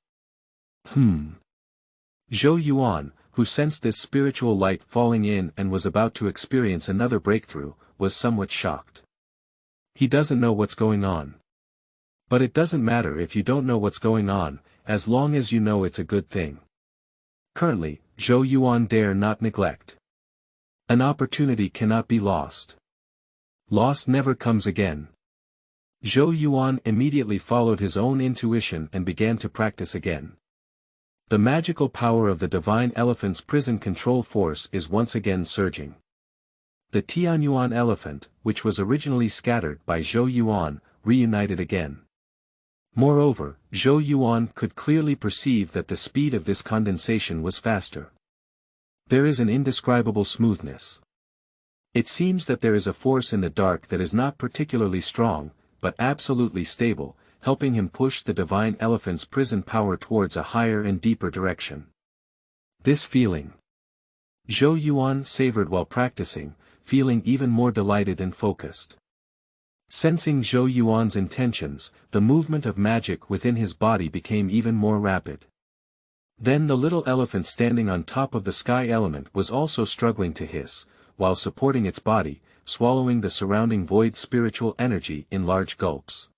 Zhou Yuan, who sensed this spiritual light falling in and was about to experience another breakthrough, was somewhat shocked. He doesn't know what's going on. But it doesn't matter if you don't know what's going on, as long as you know it's a good thing. Currently, Zhou Yuan dare not neglect. An opportunity cannot be lost. Loss never comes again. Zhou Yuan immediately followed his own intuition and began to practice again. The magical power of the divine elephant's prison control force is once again surging. The Tianyuan elephant, which was originally scattered by Zhou Yuan, reunited again. Moreover, Zhou Yuan could clearly perceive that the speed of this condensation was faster. There is an indescribable smoothness. It seems that there is a force in the dark that is not particularly strong, but absolutely stable, helping him push the divine elephant's prison power towards a higher and deeper direction. This feeling Zhou Yuan savored while practicing, feeling even more delighted and focused. Sensing Zhou Yuan's intentions, the movement of magic within his body became even more rapid. Then the little elephant standing on top of the sky element was also struggling to hiss, while supporting its body, swallowing the surrounding void spiritual energy in large gulps.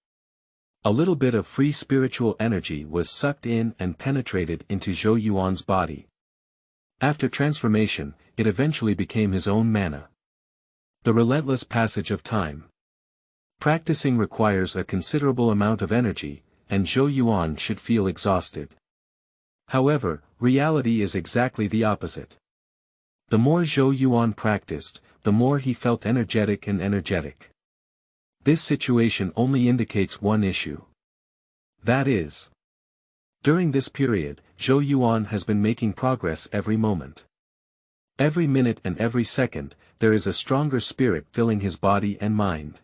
A little bit of free spiritual energy was sucked in and penetrated into Zhou Yuan's body. After transformation, it eventually became his own mana. The relentless passage of time. Practicing requires a considerable amount of energy, and Zhou Yuan should feel exhausted. However, reality is exactly the opposite. The more Zhou Yuan practiced, the more he felt energetic and energetic. This situation only indicates one issue. That is, during this period, Zhou Yuan has been making progress every moment. Every minute and every second, there is a stronger spirit filling his body and mind.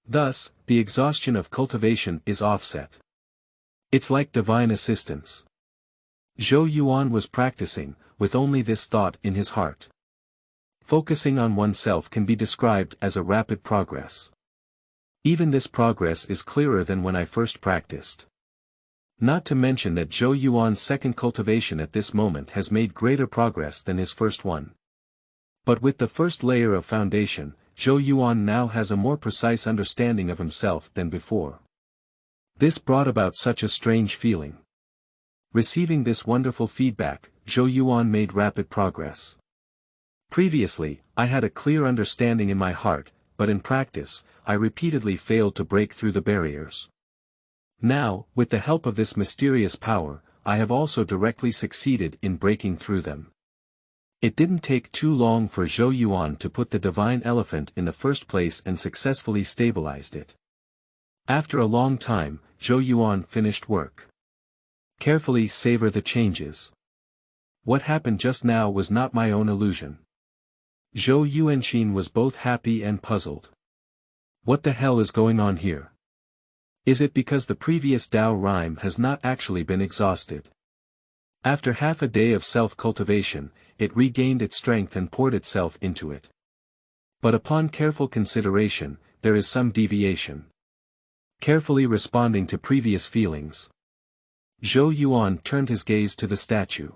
Thus, the exhaustion of cultivation is offset. It's like divine assistance. Zhou Yuan was practicing, with only this thought in his heart. Focusing on oneself can be described as a rapid progress. Even this progress is clearer than when I first practiced. Not to mention that Zhou Yuan's second cultivation at this moment has made greater progress than his first one. But with the first layer of foundation, Zhou Yuan now has a more precise understanding of himself than before. This brought about such a strange feeling. Receiving this wonderful feedback, Zhou Yuan made rapid progress. Previously, I had a clear understanding in my heart, but in practice, I repeatedly failed to break through the barriers. Now, with the help of this mysterious power, I have also directly succeeded in breaking through them. It didn't take too long for Zhou Yuan to put the divine elephant in the first place and successfully stabilized it. After a long time, Zhou Yuan finished work. Carefully savor the changes. What happened just now was not my own illusion. Zhou Yuanxin was both happy and puzzled. What the hell is going on here? Is it because the previous Dao rhyme has not actually been exhausted? After half a day of self-cultivation, it regained its strength and poured itself into it. But upon careful consideration, there is some deviation. Carefully responding to previous feelings, Zhou Yuan turned his gaze to the statue.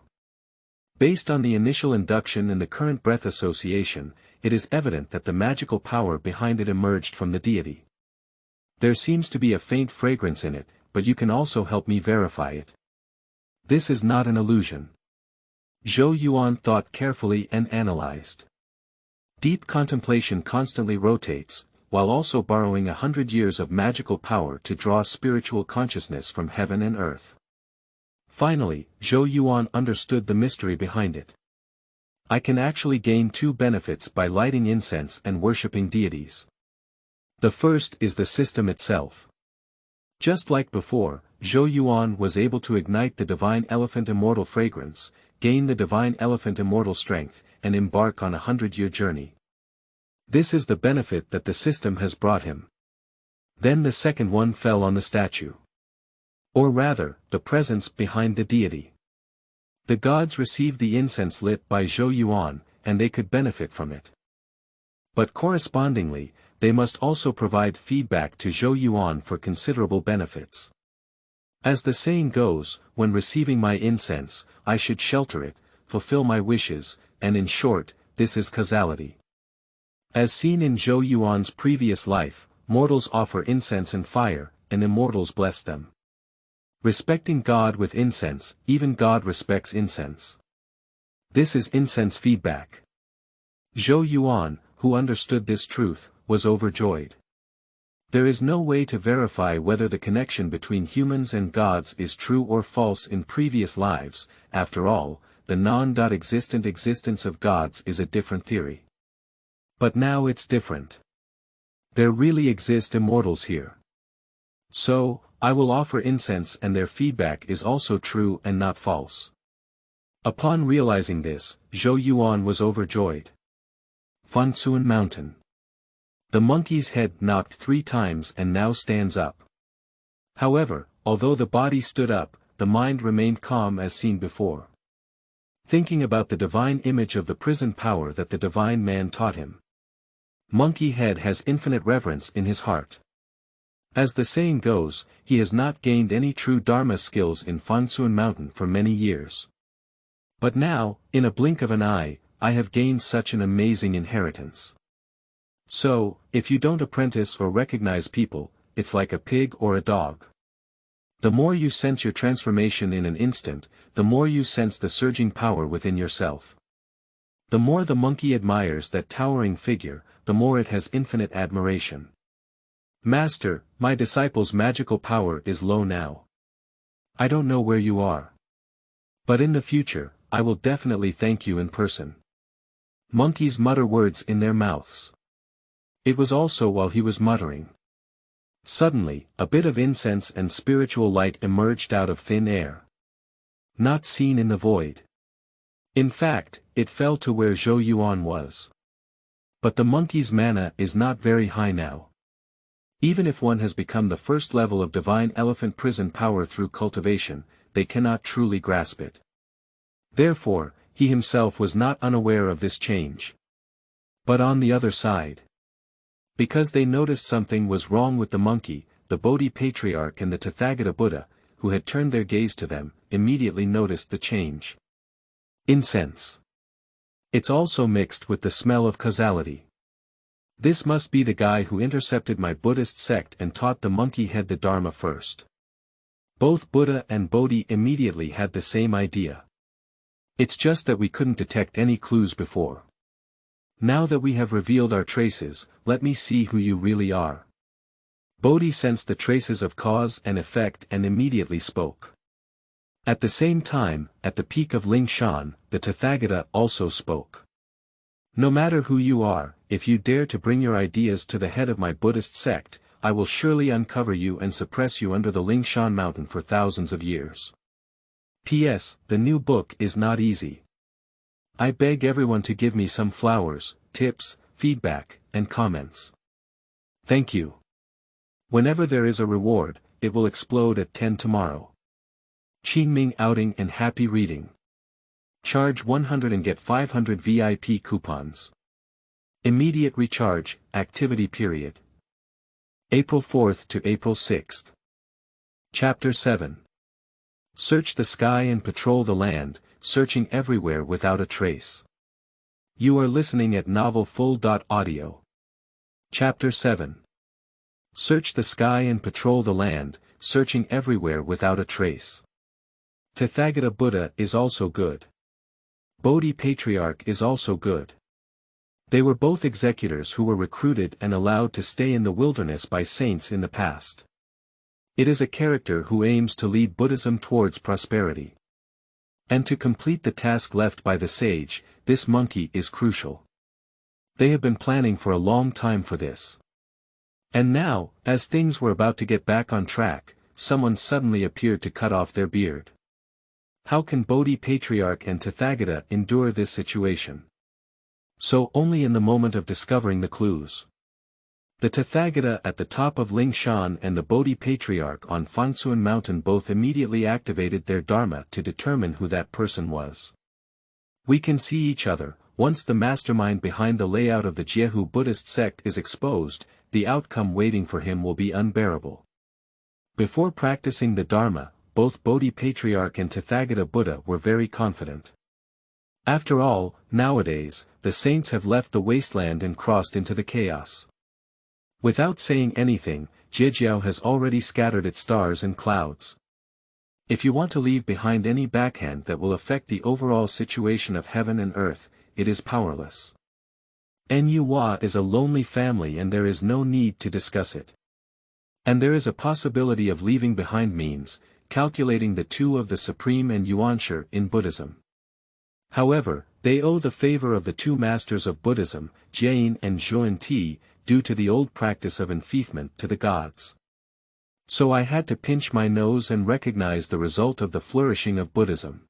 Based on the initial induction and the current breath association, it is evident that the magical power behind it emerged from the deity. There seems to be a faint fragrance in it, but you can also help me verify it. This is not an illusion. Zhou Yuan thought carefully and analyzed. Deep contemplation constantly rotates, while also borrowing 100 years of magical power to draw spiritual consciousness from heaven and earth. Finally, Zhou Yuan understood the mystery behind it. I can actually gain two benefits by lighting incense and worshipping deities. The first is the system itself. Just like before, Zhou Yuan was able to ignite the divine elephant immortal fragrance, gain the divine elephant immortal strength, and embark on a 100-year journey. This is the benefit that the system has brought him. Then the second one fell on the statue. Or rather, the presence behind the deity. The gods received the incense lit by Zhou Yuan, and they could benefit from it. But correspondingly, they must also provide feedback to Zhou Yuan for considerable benefits. As the saying goes, when receiving my incense, I should shelter it, fulfill my wishes, and in short, this is causality. As seen in Zhou Yuan's previous life, mortals offer incense and fire, and immortals bless them. Respecting God with incense, even God respects incense. This is incense feedback. Zhou Yuan, who understood this truth, was overjoyed. There is no way to verify whether the connection between humans and gods is true or false in previous lives. After all, the non-existent existence of gods is a different theory. But now it's different. There really exist immortals here. So, I will offer incense and their feedback is also true and not false. Upon realizing this, Zhou Yuan was overjoyed. Fangsuan Mountain. The monkey's head knocked 3 times and now stands up. However, although the body stood up, the mind remained calm as seen before. Thinking about the divine image of the prison power that the divine man taught him. Monkey head has infinite reverence in his heart. As the saying goes, he has not gained any true Dharma skills in Fangsuan Mountain for many years. But now, in a blink of an eye, I have gained such an amazing inheritance. So, if you don't apprentice or recognize people, it's like a pig or a dog. The more you sense your transformation in an instant, the more you sense the surging power within yourself. The more the monkey admires that towering figure, the more it has infinite admiration. Master, my disciple's magical power is low now. I don't know where you are. But in the future, I will definitely thank you in person. Monkeys mutter words in their mouths. It was also while he was muttering. Suddenly, a bit of incense and spiritual light emerged out of thin air. Not seen in the void. In fact, it fell to where Zhou Yuan was. But the monkey's mana is not very high now. Even if one has become the first level of divine elephant prison power through cultivation, they cannot truly grasp it. Therefore, he himself was not unaware of this change. But on the other side, because they noticed something was wrong with the monkey, the Bodhi Patriarch and the Tathagata Buddha, who had turned their gaze to them, immediately noticed the change. Incense. It's also mixed with the smell of causality. This must be the guy who intercepted my Buddhist sect and taught the monkey head the Dharma first. Both Buddha and Bodhi immediately had the same idea. It's just that we couldn't detect any clues before. Now that we have revealed our traces, let me see who you really are. Bodhi sensed the traces of cause and effect and immediately spoke. At the same time, at the peak of Lingshan, the Tathagata also spoke. No matter who you are, if you dare to bring your ideas to the head of my Buddhist sect, I will surely uncover you and suppress you under the Lingshan mountain for thousands of years. P.S. The new book is not easy. I beg everyone to give me some flowers, tips, feedback, and comments. Thank you. Whenever there is a reward, it will explode at 10 tomorrow. Qingming outing and happy reading. Charge 100 and get 500 VIP coupons. Immediate recharge, activity period. April 4th to April 6th. Chapter 7. Search the sky and patrol the land, searching everywhere without a trace. You are listening at novelfull.audio. Chapter 7. Search the sky and patrol the land, searching everywhere without a trace. Tathagata Buddha is also good. Bodhi Patriarch is also good. They were both executors who were recruited and allowed to stay in the wilderness by saints in the past. It is a character who aims to lead Buddhism towards prosperity. And to complete the task left by the sage, this monkey is crucial. They have been planning for a long time for this. And now, as things were about to get back on track, someone suddenly appeared to cut off their beard. How can Bodhi Patriarch and Tathagata endure this situation? So only in the moment of discovering the clues. The Tathagata at the top of Lingshan and the Bodhi Patriarch on Fangsuan Mountain both immediately activated their dharma to determine who that person was. We can see each other. Once the mastermind behind the layout of the Jehu Buddhist sect is exposed, the outcome waiting for him will be unbearable. Before practicing the Dharma, both Bodhi Patriarch and Tathagata Buddha were very confident. After all, nowadays, the saints have left the wasteland and crossed into the chaos. Without saying anything, Zhejiao has already scattered its stars and clouds. If you want to leave behind any backhand that will affect the overall situation of heaven and earth, it is powerless. Nuwa is a lonely family and there is no need to discuss it. And there is a possibility of leaving behind means, calculating the two of the Supreme and Yuanshi in Buddhism. However, they owe the favor of the two masters of Buddhism, Jane and Zhou, due to the old practice of enfeoffment to the gods. So I had to pinch my nose and recognize the result of the flourishing of Buddhism.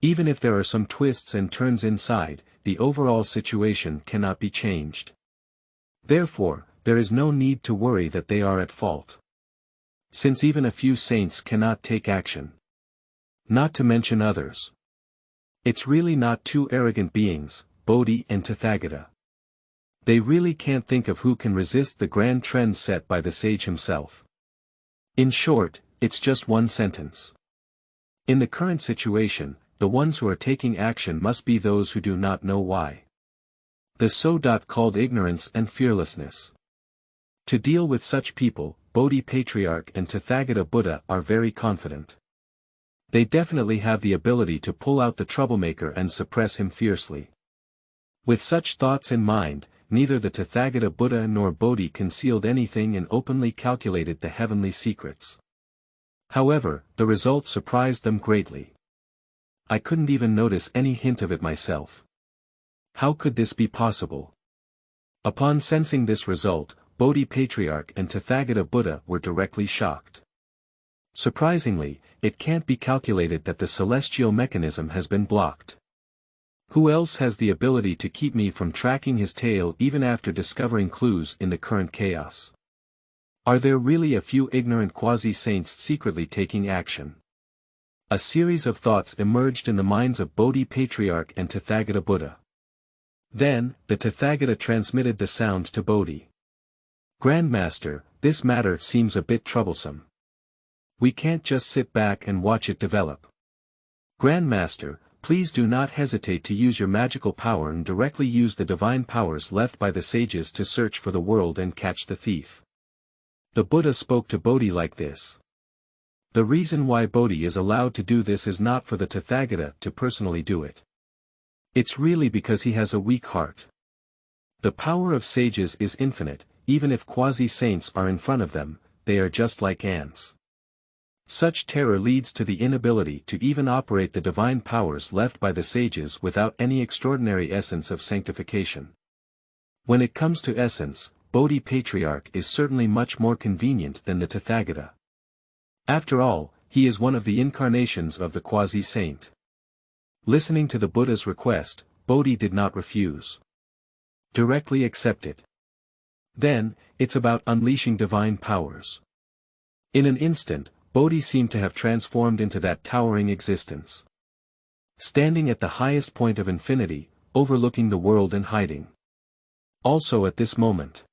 Even if there are some twists and turns inside, the overall situation cannot be changed. Therefore, there is no need to worry that they are at fault. Since even a few saints cannot take action. Not to mention others. It's really not two arrogant beings, Bodhi and Tathagata. They really can't think of who can resist the grand trend set by the sage himself. In short, it's just one sentence. In the current situation, the ones who are taking action must be those who do not know why. The so called ignorance and fearlessness. To deal with such people, Bodhi Patriarch and Tathagata Buddha are very confident. They definitely have the ability to pull out the troublemaker and suppress him fiercely. With such thoughts in mind, neither the Tathagata Buddha nor Bodhi concealed anything and openly calculated the heavenly secrets. However, the result surprised them greatly. I couldn't even notice any hint of it myself. How could this be possible? Upon sensing this result, Bodhi Patriarch and Tathagata Buddha were directly shocked. Surprisingly, it can't be calculated that the celestial mechanism has been blocked. Who else has the ability to keep me from tracking his tail even after discovering clues in the current chaos? Are there really a few ignorant quasi-saints secretly taking action? A series of thoughts emerged in the minds of Bodhi Patriarch and Tathagata Buddha. Then, the Tathagata transmitted the sound to Bodhi. Grandmaster, this matter seems a bit troublesome. We can't just sit back and watch it develop. Grandmaster, please do not hesitate to use your magical power and directly use the divine powers left by the sages to search for the world and catch the thief. The Buddha spoke to Bodhi like this. The reason why Bodhi is allowed to do this is not for the Tathagata to personally do it. It's really because he has a weak heart. The power of sages is infinite, even if quasi-saints are in front of them, they are just like ants. Such terror leads to the inability to even operate the divine powers left by the sages without any extraordinary essence of sanctification. When it comes to essence, Bodhi Patriarch is certainly much more convenient than the Tathagata. After all, he is one of the incarnations of the quasi-saint. Listening to the Buddha's request, Bodhi did not refuse. Directly accept it. Then, it's about unleashing divine powers. In an instant, Bodhi seemed to have transformed into that towering existence. Standing at the highest point of infinity, overlooking the world and hiding. Also at this moment.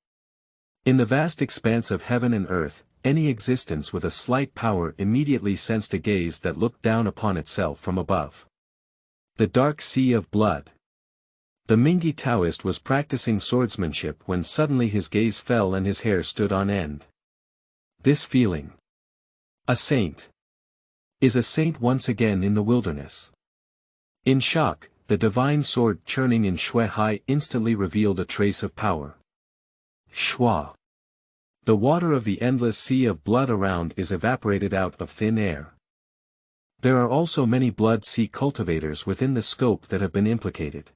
In the vast expanse of heaven and earth, any existence with a slight power immediately sensed a gaze that looked down upon itself from above. The dark sea of blood. The Mingyi Taoist was practicing swordsmanship when suddenly his gaze fell and his hair stood on end. This feeling. A saint. Is a saint once again in the wilderness? In shock, the divine sword churning in Shui Hai instantly revealed a trace of power. Shua. The water of the endless sea of blood around is evaporated out of thin air. There are also many blood sea cultivators within the scope that have been implicated.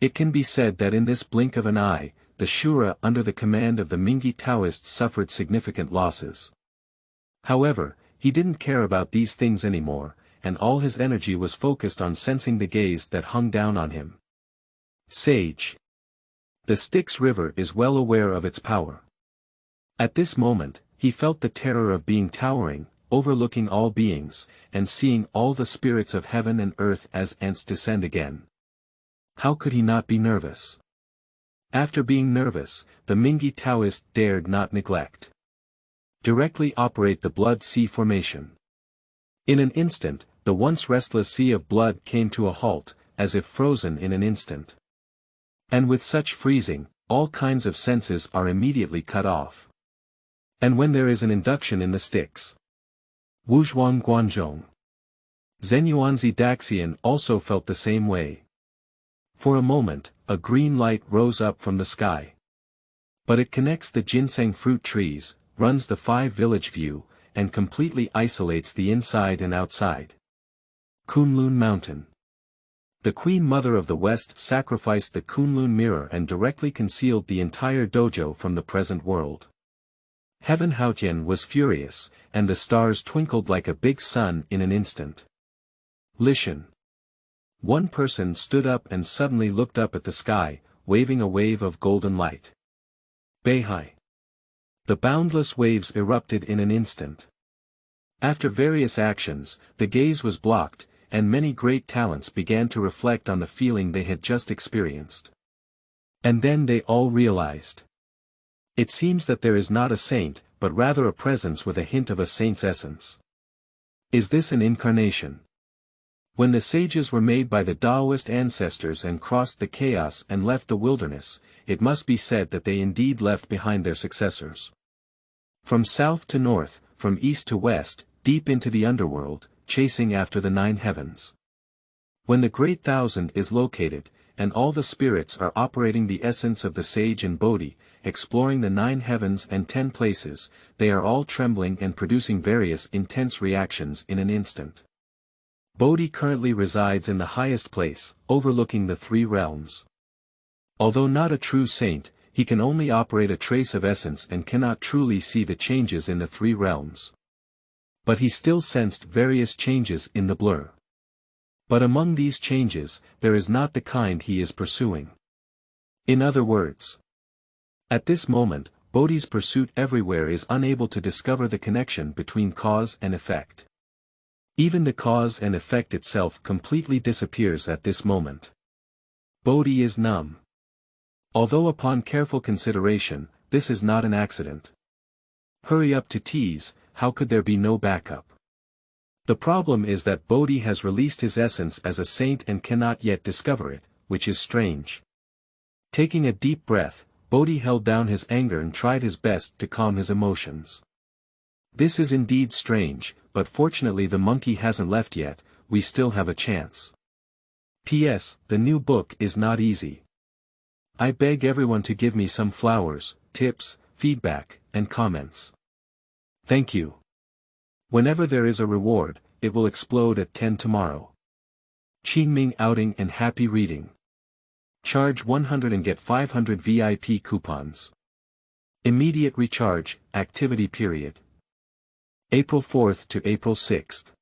It can be said that in this blink of an eye, the Shura under the command of the Mingyi Taoists suffered significant losses. However, he didn't care about these things anymore, and all his energy was focused on sensing the gaze that hung down on him. Sage. The Styx River is well aware of its power. At this moment, he felt the terror of being towering, overlooking all beings, and seeing all the spirits of heaven and earth as ants descend again. How could he not be nervous? After being nervous, the Mingyi Taoist dared not neglect. Directly operate the blood sea formation. In an instant, the once restless sea of blood came to a halt, as if frozen in an instant. And with such freezing, all kinds of senses are immediately cut off. And when there is an induction in the Styx. Wuzhuang Guanzhong. Zenyuanzi Daxian also felt the same way. For a moment, a green light rose up from the sky. But it connects the ginseng fruit trees, runs the 5-village view, and completely isolates the inside and outside. Kunlun Mountain. The Queen Mother of the West sacrificed the Kunlun mirror and directly concealed the entire dojo from the present world. Heaven Haotian was furious, and the stars twinkled like a big sun in an instant. Lishan. One person stood up and suddenly looked up at the sky, waving a wave of golden light. Beihai. The boundless waves erupted in an instant. After various actions, the gaze was blocked, and many great talents began to reflect on the feeling they had just experienced. And then they all realized. It seems that there is not a saint, but rather a presence with a hint of a saint's essence. Is this an incarnation? When the sages were made by the Taoist ancestors and crossed the chaos and left the wilderness, it must be said that they indeed left behind their successors. From south to north, from east to west, deep into the underworld, chasing after the 9 heavens. When the Great Thousand is located, and all the spirits are operating the essence of the sage and Bodhi, exploring the 9 heavens and 10 places, they are all trembling and producing various intense reactions in an instant. Bodhi currently resides in the highest place, overlooking the 3 realms. Although not a true saint, he can only operate a trace of essence and cannot truly see the changes in the 3 realms. But he still sensed various changes in the blur. But among these changes, there is not the kind he is pursuing. In other words, at this moment, Bodhi's pursuit everywhere is unable to discover the connection between cause and effect. Even the cause and effect itself completely disappears at this moment. Bodhi is numb. Although upon careful consideration, this is not an accident. Hurry up to tease, how could there be no backup? The problem is that Bodhi has released his essence as a saint and cannot yet discover it, which is strange. Taking a deep breath, Bodhi held down his anger and tried his best to calm his emotions. This is indeed strange, but fortunately the monkey hasn't left yet, we still have a chance. P.S. The new book is not easy. I beg everyone to give me some flowers, tips, feedback, and comments. Thank you. Whenever there is a reward, it will explode at 10 tomorrow. Qingming outing and happy reading. Charge 100 and get 500 VIP coupons. Immediate recharge, activity period. April 4th to April 6th.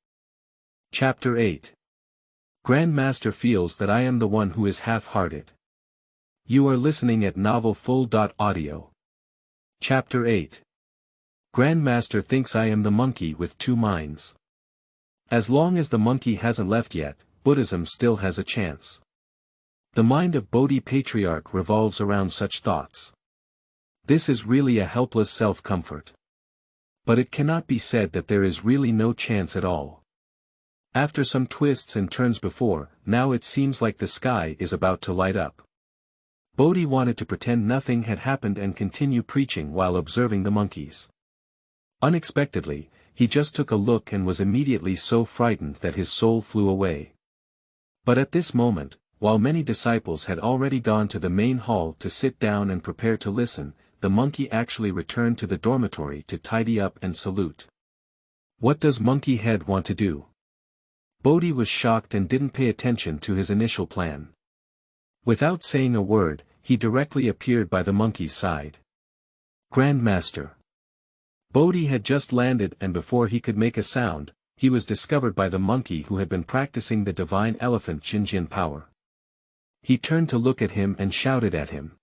Chapter 8. Grandmaster feels that I am the one who is half-hearted. You are listening at novelfull.audio. Chapter 8. Grandmaster thinks I am the monkey with 2 minds. As long as the monkey hasn't left yet, Buddhism still has a chance. The mind of Bodhi Patriarch revolves around such thoughts. This is really a helpless self-comfort. But it cannot be said that there is really no chance at all. After some twists and turns before, now it seems like the sky is about to light up. Bodhi wanted to pretend nothing had happened and continue preaching while observing the monkeys. Unexpectedly, he just took a look and was immediately so frightened that his soul flew away. But at this moment, while many disciples had already gone to the main hall to sit down and prepare to listen, the monkey actually returned to the dormitory to tidy up and salute. What does Monkey Head want to do? Bodhi was shocked and didn't pay attention to his initial plan. Without saying a word, he directly appeared by the monkey's side. Grandmaster. Bodhi had just landed, and before he could make a sound, he was discovered by the monkey who had been practicing the divine elephant Jinjin power. He turned to look at him and shouted at him.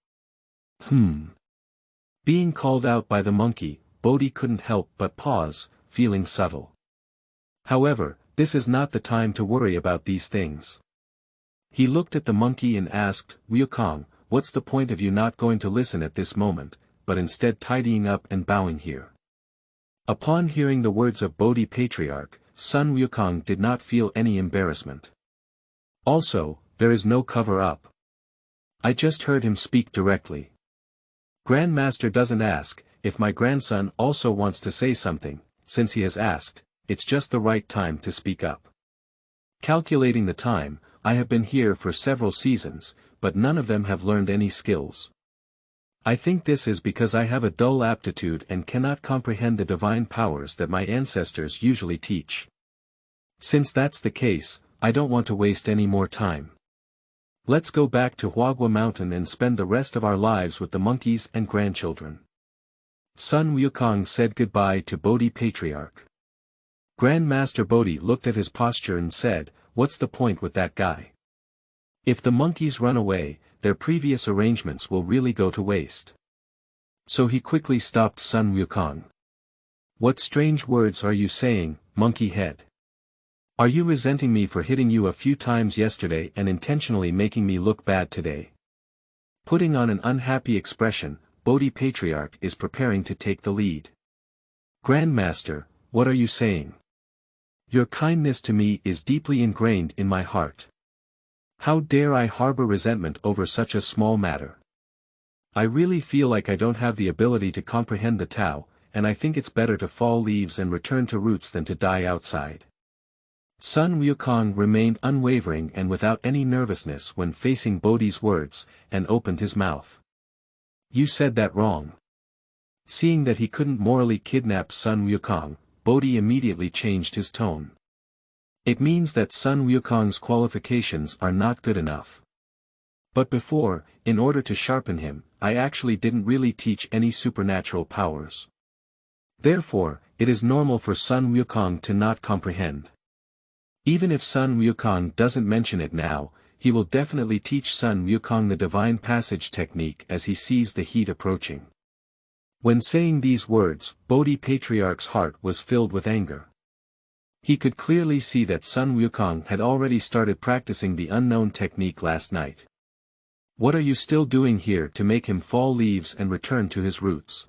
Being called out by the monkey, Bodhi couldn't help but pause, feeling subtle. However, this is not the time to worry about these things. He looked at the monkey and asked, Wukong, what's the point of you not going to listen at this moment, but instead tidying up and bowing here? Upon hearing the words of Bodhi Patriarch, Sun Wukong did not feel any embarrassment. Also, there is no cover-up. I just heard him speak directly. Grandmaster doesn't ask, if my grandson also wants to say something, since he has asked, it's just the right time to speak up. Calculating the time, I have been here for several seasons, but none of them have learned any skills. I think this is because I have a dull aptitude and cannot comprehend the divine powers that my ancestors usually teach. Since that's the case, I don't want to waste any more time. Let's go back to Huagua Mountain and spend the rest of our lives with the monkeys and grandchildren. Sun Wukong said goodbye to Bodhi Patriarch. Grandmaster Bodhi looked at his posture and said, what's the point with that guy? If the monkeys run away, their previous arrangements will really go to waste. So he quickly stopped Sun Wukong. What strange words are you saying, monkey head? Are you resenting me for hitting you a few times yesterday and intentionally making me look bad today? Putting on an unhappy expression, Bodhi Patriarch is preparing to take the lead. Grandmaster, what are you saying? Your kindness to me is deeply ingrained in my heart. How dare I harbor resentment over such a small matter? I really feel like I don't have the ability to comprehend the Tao, and I think it's better to fall leaves and return to roots than to die outside. Sun Wukong remained unwavering and without any nervousness when facing Bodhi's words, and opened his mouth. You said that wrong. Seeing that he couldn't morally kidnap Sun Wukong, Bodhi immediately changed his tone. It means that Sun Wukong's qualifications are not good enough. But before, in order to sharpen him, I actually didn't really teach any supernatural powers. Therefore, it is normal for Sun Wukong to not comprehend. Even if Sun Wukong doesn't mention it now, he will definitely teach Sun Wukong the divine passage technique as he sees the heat approaching. When saying these words, Bodhi Patriarch's heart was filled with anger. He could clearly see that Sun Wukong had already started practicing the unknown technique last night. What are you still doing here to make him fall leaves and return to his roots?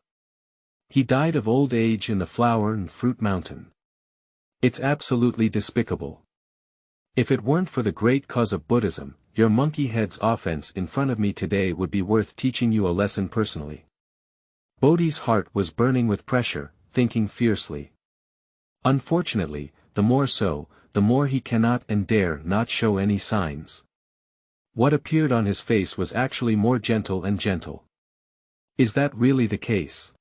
He died of old age in the flower and fruit mountain. It's absolutely despicable. If it weren't for the great cause of Buddhism, your monkey head's offense in front of me today would be worth teaching you a lesson personally. Bodhi's heart was burning with pressure, thinking fiercely. Unfortunately, the more so, the more he cannot and dare not show any signs. What appeared on his face was actually more gentle and gentle. Is that really the case?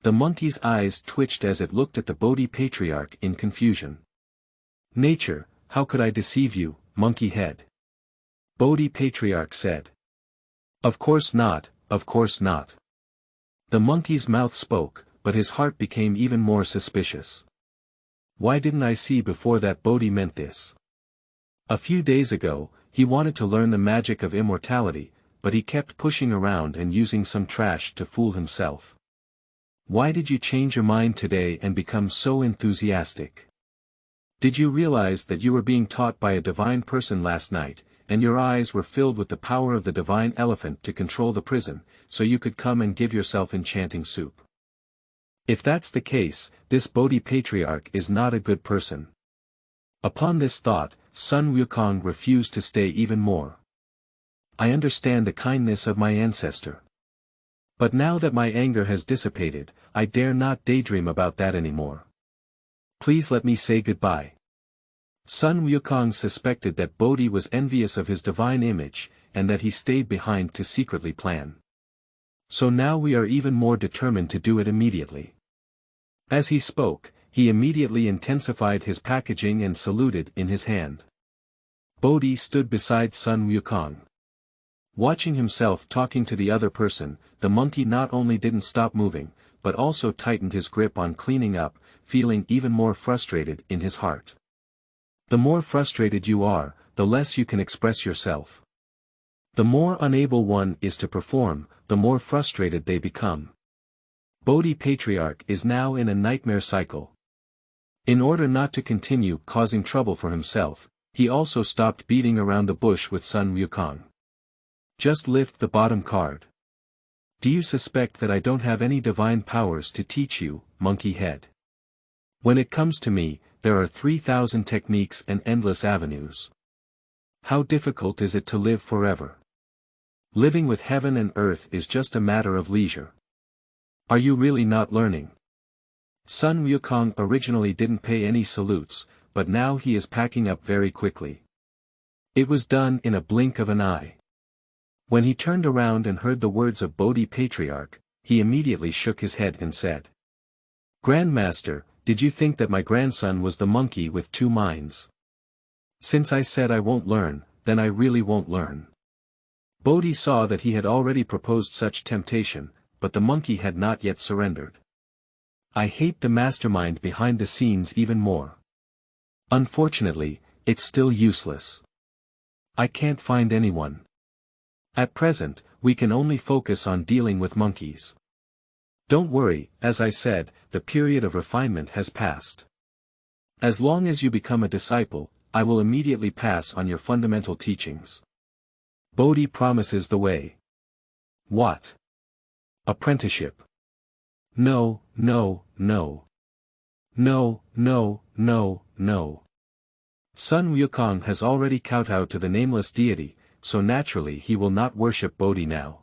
The monkey's eyes twitched as it looked at the Bodhi Patriarch in confusion. Nature, how could I deceive you, monkey head? Bodhi Patriarch said. Of course not, of course not. The monkey's mouth spoke, but his heart became even more suspicious. Why didn't I see before that Bodhi meant this? A few days ago, he wanted to learn the magic of immortality, but he kept pushing around and using some trash to fool himself. Why did you change your mind today and become so enthusiastic? Did you realize that you were being taught by a divine person last night, and your eyes were filled with the power of the divine elephant to control the prison, so you could come and give yourself enchanting soup? If that's the case, this Bodhi Patriarch is not a good person. Upon this thought, Sun Wukong refused to stay even more. I understand the kindness of my ancestor. But now that my anger has dissipated, I dare not daydream about that anymore. Please let me say goodbye. Sun Wukong suspected that Bodhi was envious of his divine image, and that he stayed behind to secretly plan. So now we are even more determined to do it immediately. As he spoke, he immediately intensified his packaging and saluted in his hand. Bodhi stood beside Sun Wukong. Watching himself talking to the other person, the monkey not only didn't stop moving, but also tightened his grip on cleaning up, feeling even more frustrated in his heart. The more frustrated you are, the less you can express yourself. The more unable one is to perform, the more frustrated they become. Bodhi Patriarch is now in a nightmare cycle. In order not to continue causing trouble for himself, he also stopped beating around the bush with Sun Wukong. Just lift the bottom card. Do you suspect that I don't have any divine powers to teach you, monkey head? When it comes to me, there are 3,000 techniques and endless avenues. How difficult is it to live forever? Living with heaven and earth is just a matter of leisure. Are you really not learning? Sun Wukong originally didn't pay any salutes, but now he is packing up very quickly. It was done in a blink of an eye. When he turned around and heard the words of Bodhi Patriarch, he immediately shook his head and said, "Grandmaster, did you think that my grandson was the monkey with two minds? Since I said I won't learn, then I really won't learn." Bodhi saw that he had already proposed such temptation, but the monkey had not yet surrendered. I hate the mastermind behind the scenes even more. Unfortunately, it's still useless. I can't find anyone. At present, we can only focus on dealing with monkeys. Don't worry, as I said, the period of refinement has passed. As long as you become a disciple, I will immediately pass on your fundamental teachings. Bodhi promises the way. What? Apprenticeship. No, no, no. No, no, no, no. Sun Wukong has already kowtowed to the nameless deity, so naturally he will not worship Bodhi now.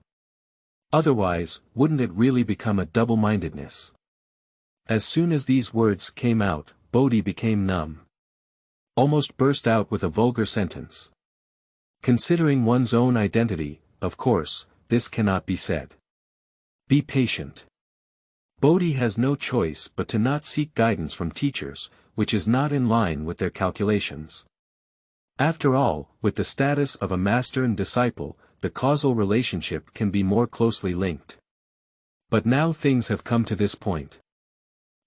Otherwise, wouldn't it really become a double-mindedness? As soon as these words came out, Bodhi became numb. Almost burst out with a vulgar sentence. Considering one's own identity, of course, this cannot be said. Be patient. Bodhi has no choice but to not seek guidance from teachers, which is not in line with their calculations. After all, with the status of a master and disciple, the causal relationship can be more closely linked. But now things have come to this point.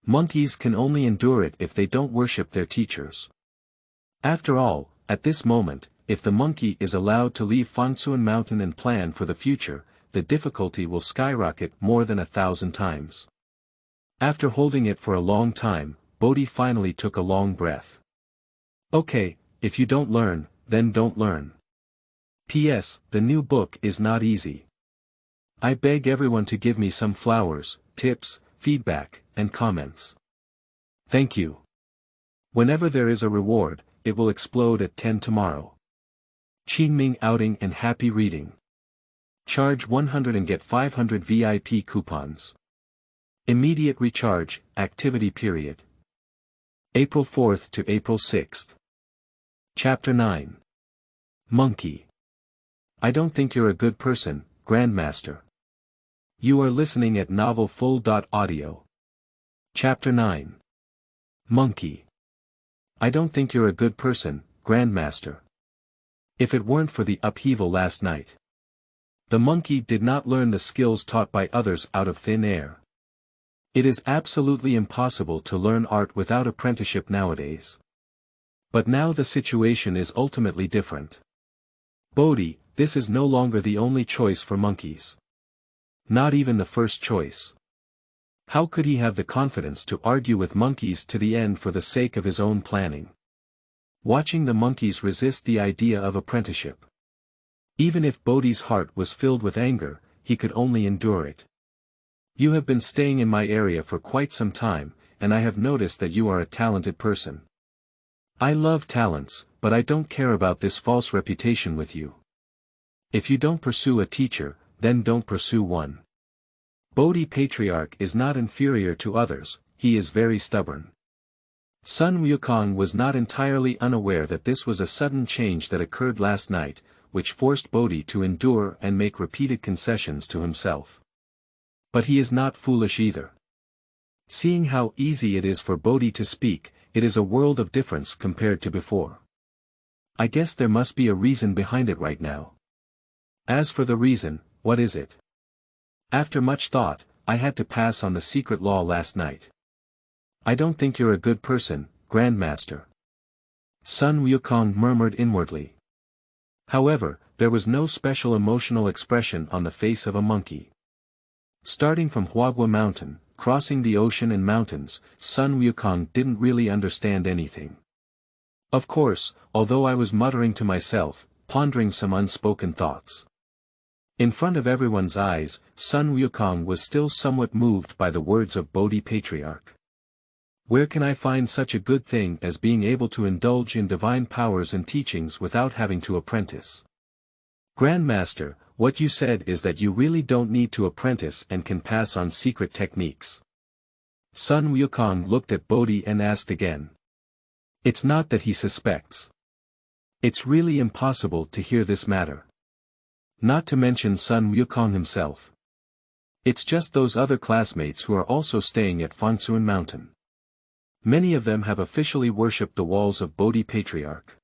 Monkeys can only endure it if they don't worship their teachers. After all, at this moment, if the monkey is allowed to leave Fangsuan Mountain and plan for the future, the difficulty will skyrocket more than 1,000 times. After holding it for a long time, Bodhi finally took a long breath. Okay, if you don't learn, then don't learn. P.S. The new book is not easy. I beg everyone to give me some flowers, tips, feedback, and comments. Thank you. Whenever there is a reward, it will explode at 10 tomorrow. Qingming outing and happy reading. Charge 100 and get 500 VIP coupons. Immediate recharge, activity period. April 4th to April 6th. Chapter 9. Monkey. I don't think you're a good person, Grandmaster. You are listening at novelfull.audio. Chapter 9. Monkey. I don't think you're a good person, Grandmaster. If it weren't for the upheaval last night. The monkey did not learn the skills taught by others out of thin air. It is absolutely impossible to learn art without apprenticeship nowadays. But now the situation is ultimately different. Bodhi, this is no longer the only choice for monkeys. Not even the first choice. How could he have the confidence to argue with monkeys to the end for the sake of his own planning? Watching the monkeys resist the idea of apprenticeship. Even if Bodhi's heart was filled with anger, he could only endure it. You have been staying in my area for quite some time, and I have noticed that you are a talented person. I love talents, but I don't care about this false reputation with you. If you don't pursue a teacher, then don't pursue one. Bodhi Patriarch is not inferior to others, he is very stubborn. Sun Wukong was not entirely unaware that this was a sudden change that occurred last night, which forced Bodhi to endure and make repeated concessions to himself. But he is not foolish either. Seeing how easy it is for Bodhi to speak, it is a world of difference compared to before. I guess there must be a reason behind it right now. As for the reason, what is it? After much thought, I had to pass on the secret law last night. I don't think you're a good person, Grandmaster. Sun Wukong murmured inwardly. However, there was no special emotional expression on the face of a monkey. Starting from Huagua Mountain, crossing the ocean and mountains, Sun Wukong didn't really understand anything. Of course, although I was muttering to myself, pondering some unspoken thoughts. In front of everyone's eyes, Sun Wukong was still somewhat moved by the words of Bodhi Patriarch. Where can I find such a good thing as being able to indulge in divine powers and teachings without having to apprentice? Grandmaster, what you said is that you really don't need to apprentice and can pass on secret techniques. Sun Wukong looked at Bodhi and asked again. It's not that he suspects. It's really impossible to hear this matter. Not to mention Sun Wukong himself. It's just those other classmates who are also staying at Fangsuan Mountain. Many of them have officially worshipped the walls of Bodhi Patriarch.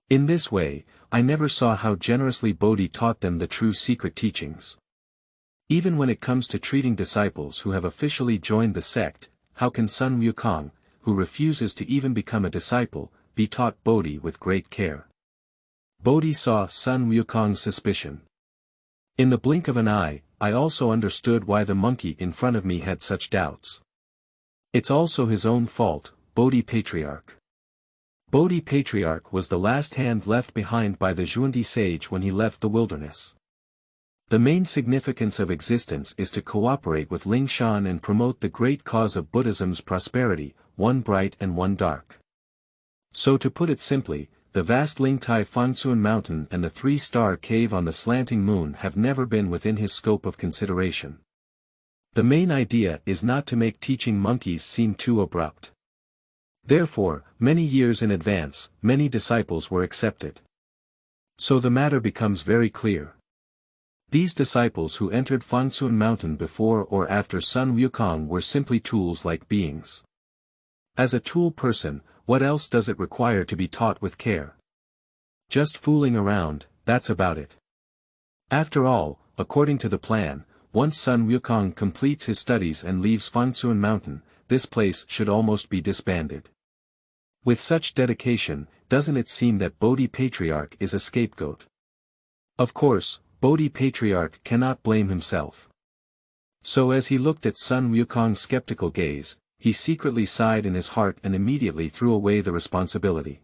In this way, I never saw how generously Bodhi taught them the true secret teachings. Even when it comes to treating disciples who have officially joined the sect, how can Sun Wukong, who refuses to even become a disciple, be taught Bodhi with great care? Bodhi saw Sun Wukong's suspicion. In the blink of an eye, I also understood why the monkey in front of me had such doubts. It's also his own fault, Bodhi Patriarch. Bodhi Patriarch was the last hand left behind by the Zhuandi sage when he left the wilderness. The main significance of existence is to cooperate with Ling Shan and promote the great cause of Buddhism's prosperity, one bright and one dark. So to put it simply, the vast Lingtai Fangsuan Mountain and the three-star cave on the slanting moon have never been within his scope of consideration. The main idea is not to make teaching monkeys seem too abrupt. Therefore, many years in advance, many disciples were accepted. So the matter becomes very clear. These disciples who entered Fangsuan Mountain before or after Sun Wukong were simply tools-like beings. As a tool person, what else does it require to be taught with care? Just fooling around, that's about it. After all, according to the plan, once Sun Wukong completes his studies and leaves Fangsuan Mountain, this place should almost be disbanded. With such dedication, doesn't it seem that Bodhi Patriarch is a scapegoat? Of course, Bodhi Patriarch cannot blame himself. So as he looked at Sun Wukong's skeptical gaze, he secretly sighed in his heart and immediately threw away the responsibility.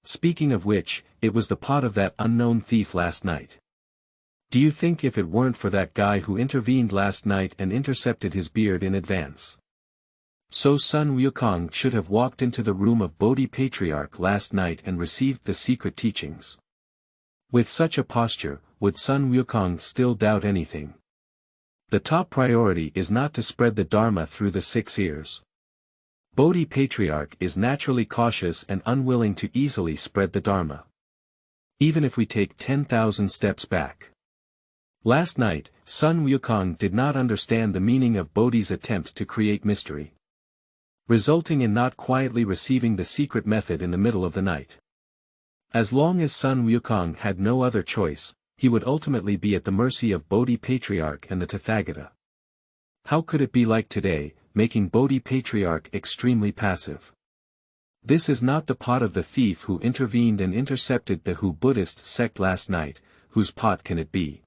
Speaking of which, it was the pot of that unknown thief last night. Do you think if it weren't for that guy who intervened last night and intercepted his beard in advance? So Sun Wukong should have walked into the room of Bodhi Patriarch last night and received the secret teachings. With such a posture, would Sun Wukong still doubt anything? The top priority is not to spread the Dharma through the 6 ears. Bodhi Patriarch is naturally cautious and unwilling to easily spread the Dharma. Even if we take 10,000 steps back. Last night, Sun Wukong did not understand the meaning of Bodhi's attempt to create mystery, resulting in not quietly receiving the secret method in the middle of the night. As long as Sun Wukong had no other choice, he would ultimately be at the mercy of Bodhi Patriarch and the Tathagata. How could it be like today, making Bodhi Patriarch extremely passive? This is not the pot of the thief who intervened and intercepted the Hu Buddhist sect last night, whose pot can it be?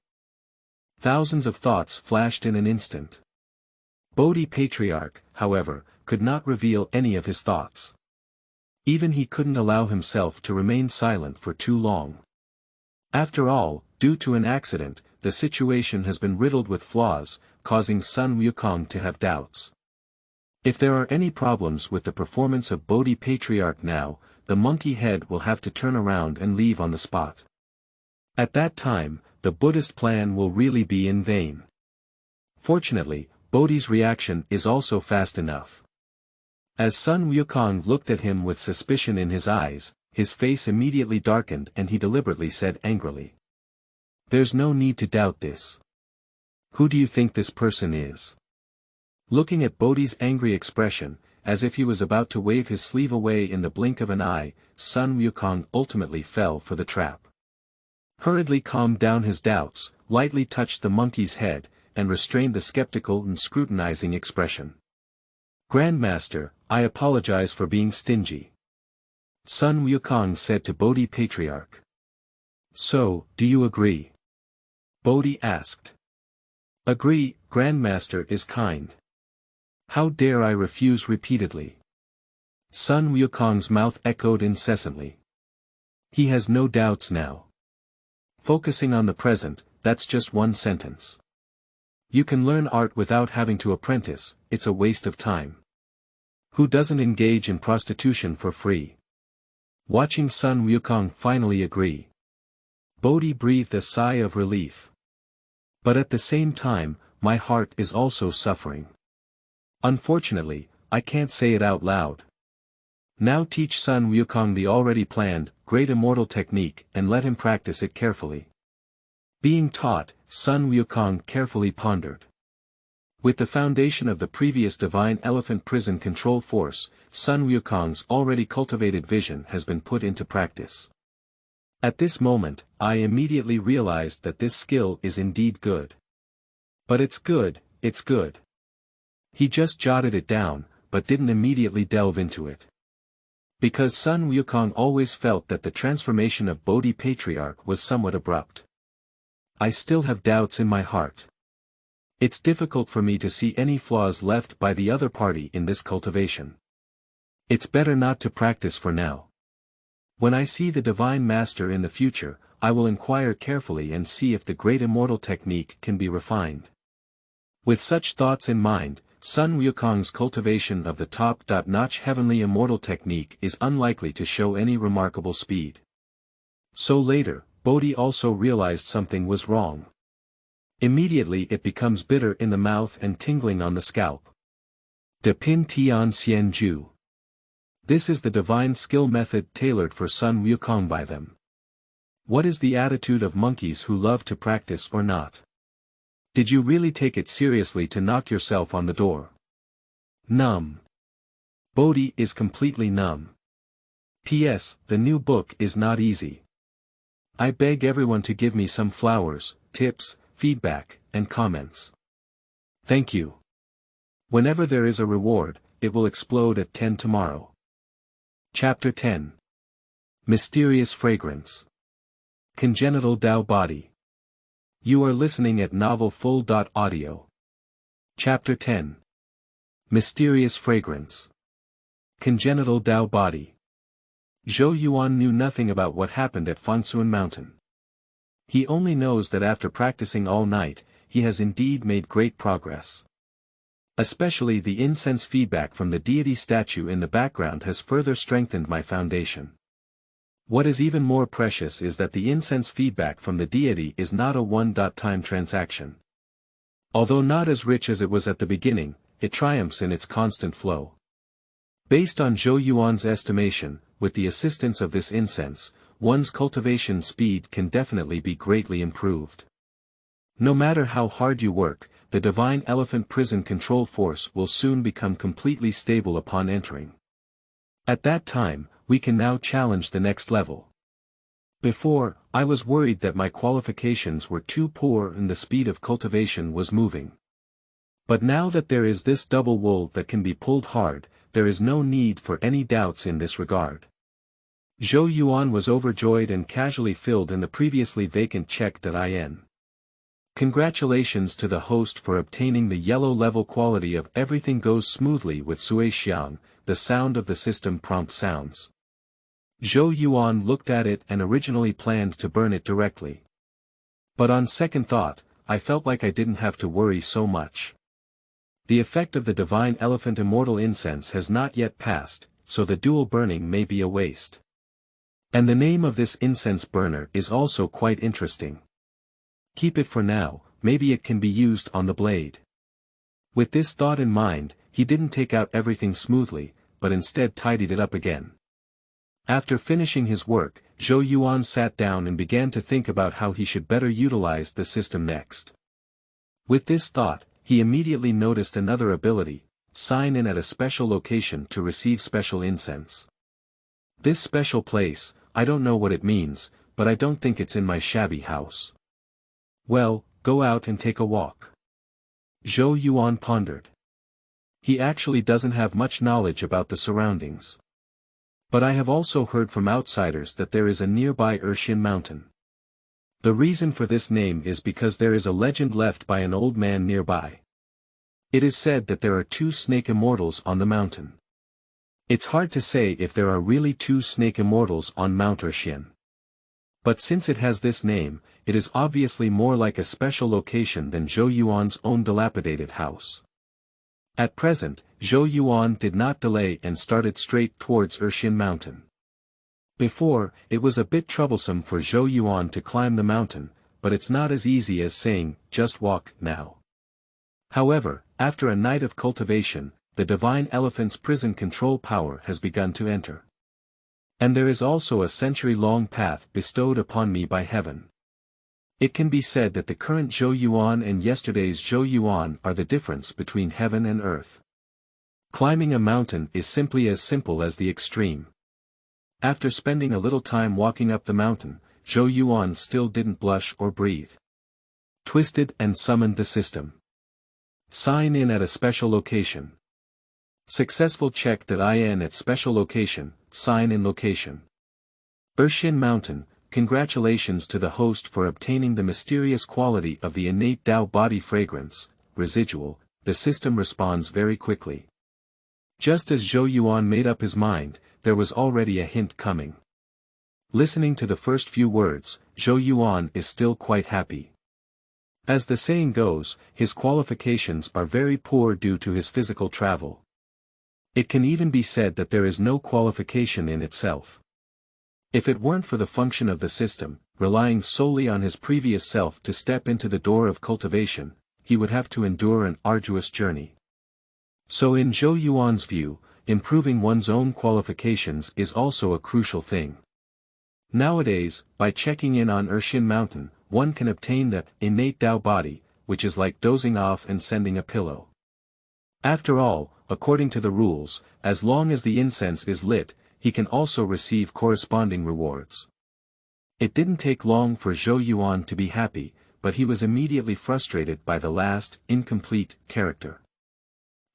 Thousands of thoughts flashed in an instant. Bodhi Patriarch, however, could not reveal any of his thoughts. Even he couldn't allow himself to remain silent for too long. After all, due to an accident, the situation has been riddled with flaws, causing Sun Wukong to have doubts. If there are any problems with the performance of Bodhi Patriarch now, the monkey head will have to turn around and leave on the spot. At that time, the Buddhist plan will really be in vain. Fortunately, Bodhi's reaction is also fast enough. As Sun Wukong looked at him with suspicion in his eyes, his face immediately darkened and he deliberately said angrily, "There's no need to doubt this. Who do you think this person is?" Looking at Bodhi's angry expression, as if he was about to wave his sleeve away in the blink of an eye, Sun Wukong ultimately fell for the trap. Hurriedly calmed down his doubts, lightly touched the monkey's head, and restrained the skeptical and scrutinizing expression. "Grandmaster, I apologize for being stingy," Sun Wukong said to Bodhi Patriarch. "So, do you agree?" Bodhi asked. "Agree, Grandmaster is kind. How dare I refuse repeatedly?" Sun Wukong's mouth echoed incessantly. He has no doubts now. Focusing on the present, that's just one sentence. You can learn art without having to apprentice, it's a waste of time. Who doesn't engage in prostitution for free? Watching Sun Wukong finally agree, Bodhi breathed a sigh of relief. But at the same time, my heart is also suffering. Unfortunately, I can't say it out loud. Now teach Sun Wukong the already planned, great immortal technique and let him practice it carefully. Being taught, Sun Wukong carefully pondered. With the foundation of the previous divine elephant prison control force, Sun Wukong's already cultivated vision has been put into practice. At this moment, I immediately realized that this skill is indeed good. But it's good, it's good. He just jotted it down, but didn't immediately delve into it. Because Sun Wukong always felt that the transformation of Bodhi Patriarch was somewhat abrupt. I still have doubts in my heart. It's difficult for me to see any flaws left by the other party in this cultivation. It's better not to practice for now. When I see the Divine Master in the future, I will inquire carefully and see if the great immortal technique can be refined. With such thoughts in mind, Sun Wukong's cultivation of the top-notch heavenly immortal technique is unlikely to show any remarkable speed. So later, Bodhi also realized something was wrong. Immediately it becomes bitter in the mouth and tingling on the scalp. De Pin Tian Xian Ju. This is the divine skill method tailored for Sun Wukong by them. What is the attitude of monkeys who love to practice or not? Did you really take it seriously to knock yourself on the door? Numb. Bodhi is completely numb. P.S. The new book is not easy. I beg everyone to give me some flowers, tips, feedback, and comments. Thank you. Whenever there is a reward, it will explode at 10 tomorrow. Chapter 10. Mysterious Fragrance. Congenital Dao Body. You are listening at novelfull.audio. Chapter 10. Mysterious Fragrance. Congenital Dao Body. Zhou Yuan knew nothing about what happened at Fangsuan Mountain. He only knows that after practicing all night, he has indeed made great progress. Especially the incense feedback from the deity statue in the background has further strengthened my foundation. What is even more precious is that the incense feedback from the deity is not a one-time transaction. Although not as rich as it was at the beginning, it triumphs in its constant flow. Based on Zhou Yuan's estimation, with the assistance of this incense, one's cultivation speed can definitely be greatly improved. No matter how hard you work, the divine elephant prison control force will soon become completely stable upon entering. At that time, we can now challenge the next level. Before, I was worried that my qualifications were too poor and the speed of cultivation was moving. But now that there is this double wool that can be pulled hard, there is no need for any doubts in this regard. Zhou Yuan was overjoyed and casually filled in the previously vacant check.In. Congratulations to the host for obtaining the yellow level quality of everything goes smoothly with Sui Xiang, the sound of the system prompt sounds. Zhou Yuan looked at it and originally planned to burn it directly. But on second thought, I felt like I didn't have to worry so much. The effect of the divine elephant immortal incense has not yet passed, so the dual burning may be a waste. And the name of this incense burner is also quite interesting. Keep it for now, maybe it can be used on the blade. With this thought in mind, he didn't take out everything smoothly, but instead tidied it up again. After finishing his work, Zhou Yuan sat down and began to think about how he should better utilize the system next. With this thought, he immediately noticed another ability: sign in at a special location to receive special incense. This special place, I don't know what it means, but I don't think it's in my shabby house. Well, go out and take a walk. Zhou Yuan pondered. He actually doesn't have much knowledge about the surroundings. But I have also heard from outsiders that there is a nearby Ershin mountain. The reason for this name is because there is a legend left by an old man nearby. It is said that there are 2 snake immortals on the mountain. It's hard to say if there are really 2 snake immortals on Mount Ershin. But since it has this name, it is obviously more like a special location than Zhou Yuan's own dilapidated house. At present, Zhou Yuan did not delay and started straight towards Ershin mountain. Before, it was a bit troublesome for Zhou Yuan to climb the mountain, but it's not as easy as saying, just walk, now. However, after a night of cultivation, the divine elephant's prison control power has begun to enter. And there is also a century-long path bestowed upon me by heaven. It can be said that the current Zhou Yuan and yesterday's Zhou Yuan are the difference between heaven and earth. Climbing a mountain is simply as simple as the extreme. After spending a little time walking up the mountain, Zhou Yuan still didn't blush or breathe. Twisted and summoned the system. Sign in at a special location. Successful check.In at special location, sign in location. Ershin Mountain, congratulations to the host for obtaining the mysterious quality of the innate Tao body fragrance, residual. The system responds very quickly. Just as Zhou Yuan made up his mind, there was already a hint coming. Listening to the first few words, Zhou Yuan is still quite happy. As the saying goes, his qualifications are very poor due to his physical travel. It can even be said that there is no qualification in itself. If it weren't for the function of the system, relying solely on his previous self to step into the door of cultivation, he would have to endure an arduous journey. So in Zhou Yuan's view, improving one's own qualifications is also a crucial thing. Nowadays, by checking in on Ershin Mountain, one can obtain the innate Tao body, which is like dozing off and sending a pillow. After all, according to the rules, as long as the incense is lit, he can also receive corresponding rewards. It didn't take long for Zhou Yuan to be happy, but he was immediately frustrated by the last, incomplete, character.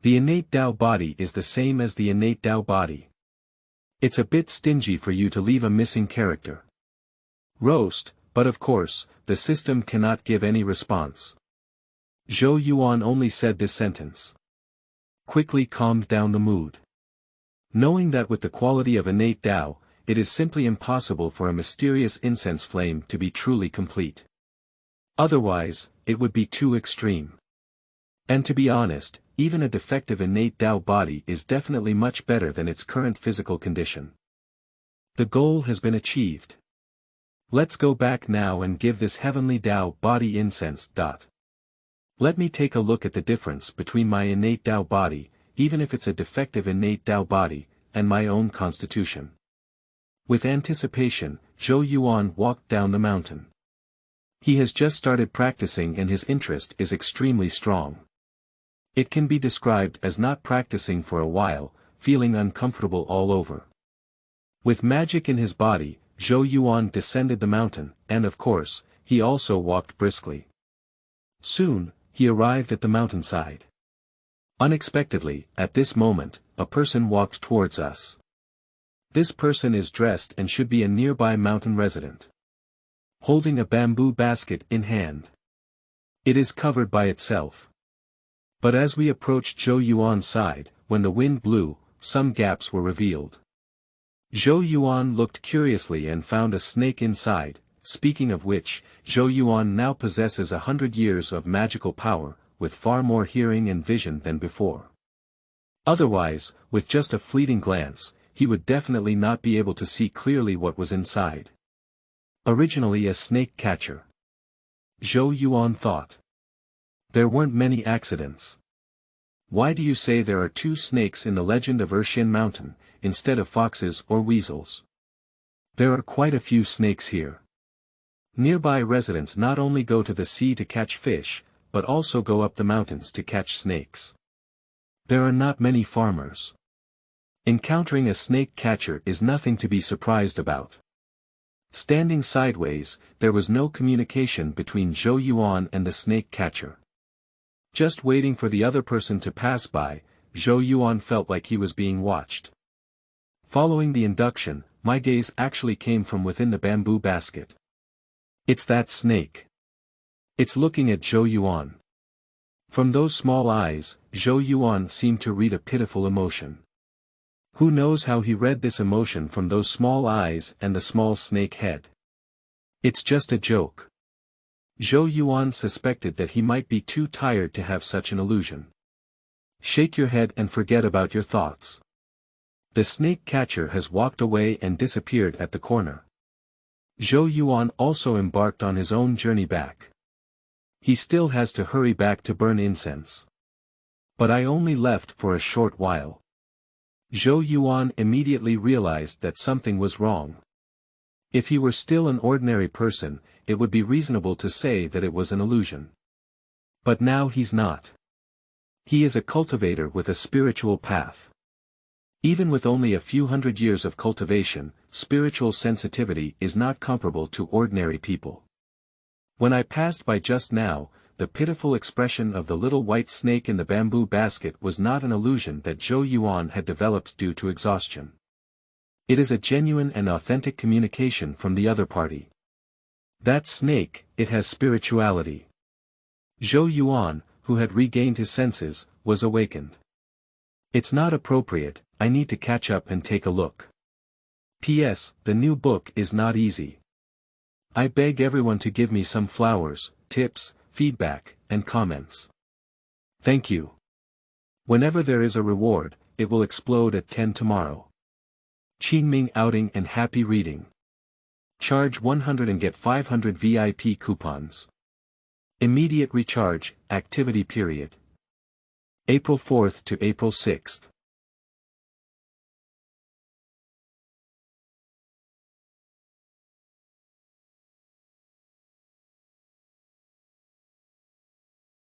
The innate Tao body is the same as the innate Tao body. It's a bit stingy for you to leave a missing character. Roast, but of course, the system cannot give any response. Zhou Yuan only said this sentence. Quickly calmed down the mood. Knowing that with the quality of innate Tao, it is simply impossible for a mysterious incense flame to be truly complete. Otherwise, it would be too extreme. And to be honest, even a defective innate Tao body is definitely much better than its current physical condition. The goal has been achieved. Let's go back now and give this heavenly Tao body incense. Let me take a look at the difference between my innate Tao body, even if it's a defective innate Tao body, and my own constitution. With anticipation, Zhou Yuan walked down the mountain. He has just started practicing and his interest is extremely strong. It can be described as not practicing for a while, feeling uncomfortable all over. With magic in his body, Zhou Yuan descended the mountain, and of course, he also walked briskly. Soon, he arrived at the mountainside. Unexpectedly, at this moment, a person walked towards us. This person is dressed and should be a nearby mountain resident. Holding a bamboo basket in hand. It is covered by itself. But as we approached Zhou Yuan's side, when the wind blew, some gaps were revealed. Zhou Yuan looked curiously and found a snake inside, speaking of which, Zhou Yuan now possesses 100 years of magical power, with far more hearing and vision than before. Otherwise, with just a fleeting glance, he would definitely not be able to see clearly what was inside. Originally a snake catcher. Zhou Yuan thought. There weren't many accidents. Why do you say there are 2 snakes in the legend of Urshan Mountain, instead of foxes or weasels? There are quite a few snakes here. Nearby residents not only go to the sea to catch fish, but also go up the mountains to catch snakes. There are not many farmers. Encountering a snake catcher is nothing to be surprised about. Standing sideways, there was no communication between Zhou Yuan and the snake catcher. Just waiting for the other person to pass by, Zhou Yuan felt like he was being watched. Following the induction, my gaze actually came from within the bamboo basket. It's that snake. It's looking at Zhou Yuan. From those small eyes, Zhou Yuan seemed to read a pitiful emotion. Who knows how he read this emotion from those small eyes and the small snake head? It's just a joke. Zhou Yuan suspected that he might be too tired to have such an illusion. Shake your head and forget about your thoughts. The snake catcher has walked away and disappeared at the corner. Zhou Yuan also embarked on his own journey back. He still has to hurry back to burn incense. But I only left for a short while. Zhou Yuan immediately realized that something was wrong. If he were still an ordinary person, it would be reasonable to say that it was an illusion. But now he's not. He is a cultivator with a spiritual path. Even with only a few hundred years of cultivation, spiritual sensitivity is not comparable to ordinary people. When I passed by just now, the pitiful expression of the little white snake in the bamboo basket was not an illusion that Zhou Yuan had developed due to exhaustion. It is a genuine and authentic communication from the other party. That snake, it has spirituality. Zhou Yuan, who had regained his senses, was awakened. It's not appropriate, I need to catch up and take a look. P.S. The new book is not easy. I beg everyone to give me some flowers, tips, feedback, and comments. Thank you. Whenever there is a reward, it will explode at 10 tomorrow. Qingming outing and happy reading. Charge 100 and get 500 VIP coupons. Immediate recharge, activity period. April 4th to April 6th.